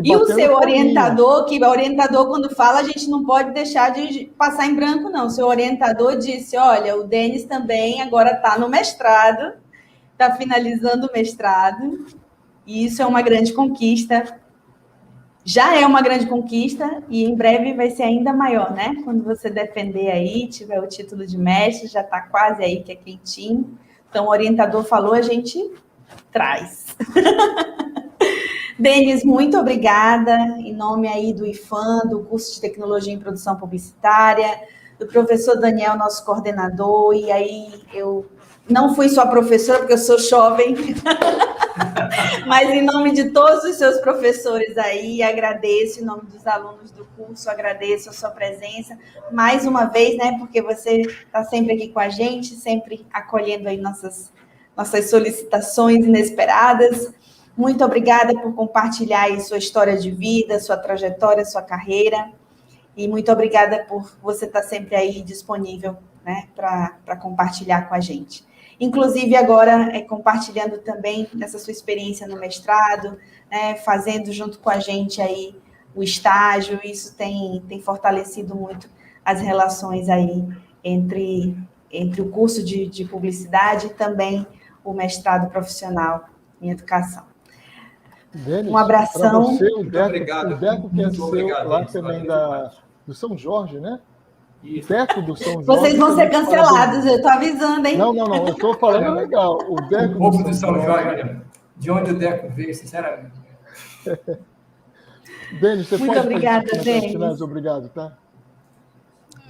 E o seu orientador, que o orientador, quando fala, a gente não pode deixar de passar em branco, não. O seu orientador disse: olha, o Denis também agora está no mestrado, está finalizando o mestrado, e isso é uma grande conquista. Já é uma grande conquista e em breve vai ser ainda maior, né? Quando você defender aí, tiver o título de mestre, já está quase aí, que é quentinho. Então, o orientador falou, a gente traz. Denis, muito obrigada, em nome aí do IFAM, do curso de Tecnologia em Produção Publicitária, do professor Daniel, nosso coordenador, e aí eu não fui sua professora, porque eu sou jovem, mas em nome de todos os seus professores aí, agradeço, em nome dos alunos do curso, agradeço a sua presença, mais uma vez, né, porque você está sempre aqui com a gente, sempre acolhendo aí nossas solicitações inesperadas. Muito obrigada por compartilhar aí sua história de vida, sua trajetória, sua carreira, e muito obrigada por você estar sempre aí disponível, né, para compartilhar com a gente. Inclusive, agora, compartilhando também essa sua experiência no mestrado, né, fazendo junto com a gente aí o estágio, isso tem fortalecido muito as relações aí entre o curso de publicidade e também o mestrado profissional em educação. Denis, Um abração. Você, o Muito Deco, obrigado. O Deco que é Muito seu obrigado, lá Denis. também Valeu do São Jorge, né? Isso. Deco do São Jorge. Vocês vão ser também cancelados, eu estou avisando, hein? Não, eu estou falando legal. O Deco O povo do São Jorge, olha, de onde o Deco veio, sinceramente. Denis, você Muito pode obrigada, fazer Denis. finais? Obrigado, tá?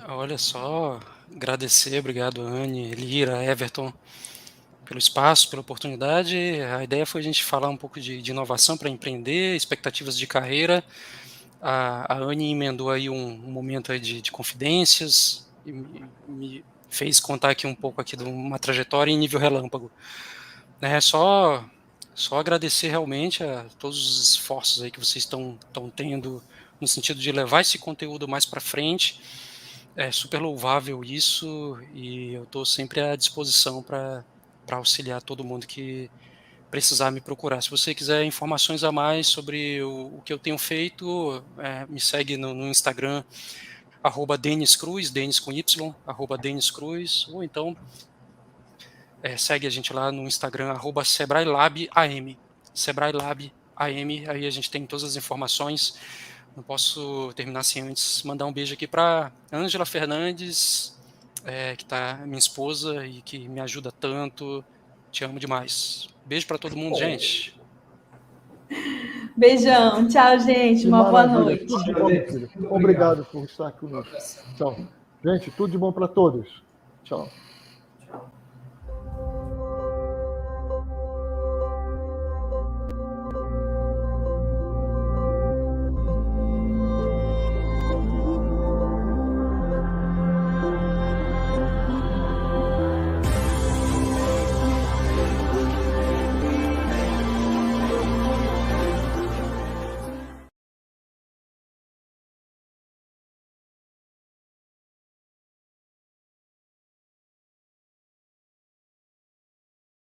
Olha só, agradecer, obrigado, Anne, Lira, Everton, pelo espaço, pela oportunidade. A ideia foi a gente falar um pouco de inovação para empreender, expectativas de carreira. A Anne emendou aí um momento aí de confidências e me fez contar aqui um pouco aqui de uma trajetória em nível relâmpago. Só agradecer realmente a todos os esforços aí que vocês estão tendo no sentido de levar esse conteúdo mais para frente. É super louvável isso e eu estou sempre à disposição para auxiliar todo mundo que precisar me procurar. Se você quiser informações a mais sobre o que eu tenho feito, me segue no Instagram, @DenisCruz, Denis com Y, @DenisCruz, ou então segue a gente lá no Instagram, @SebraeLabAM, SebraeLabAM, aí a gente tem todas as informações. Não posso terminar sem antes mandar um beijo aqui para Ângela Fernandes, que tá minha esposa e que me ajuda tanto. Te amo demais. Beijo para todo mundo, gente. Beijão. Tchau, gente. Uma boa noite. Tudo de bom, filho. Obrigado por estar aqui conosco. Tchau. Gente, tudo de bom para todos. Tchau.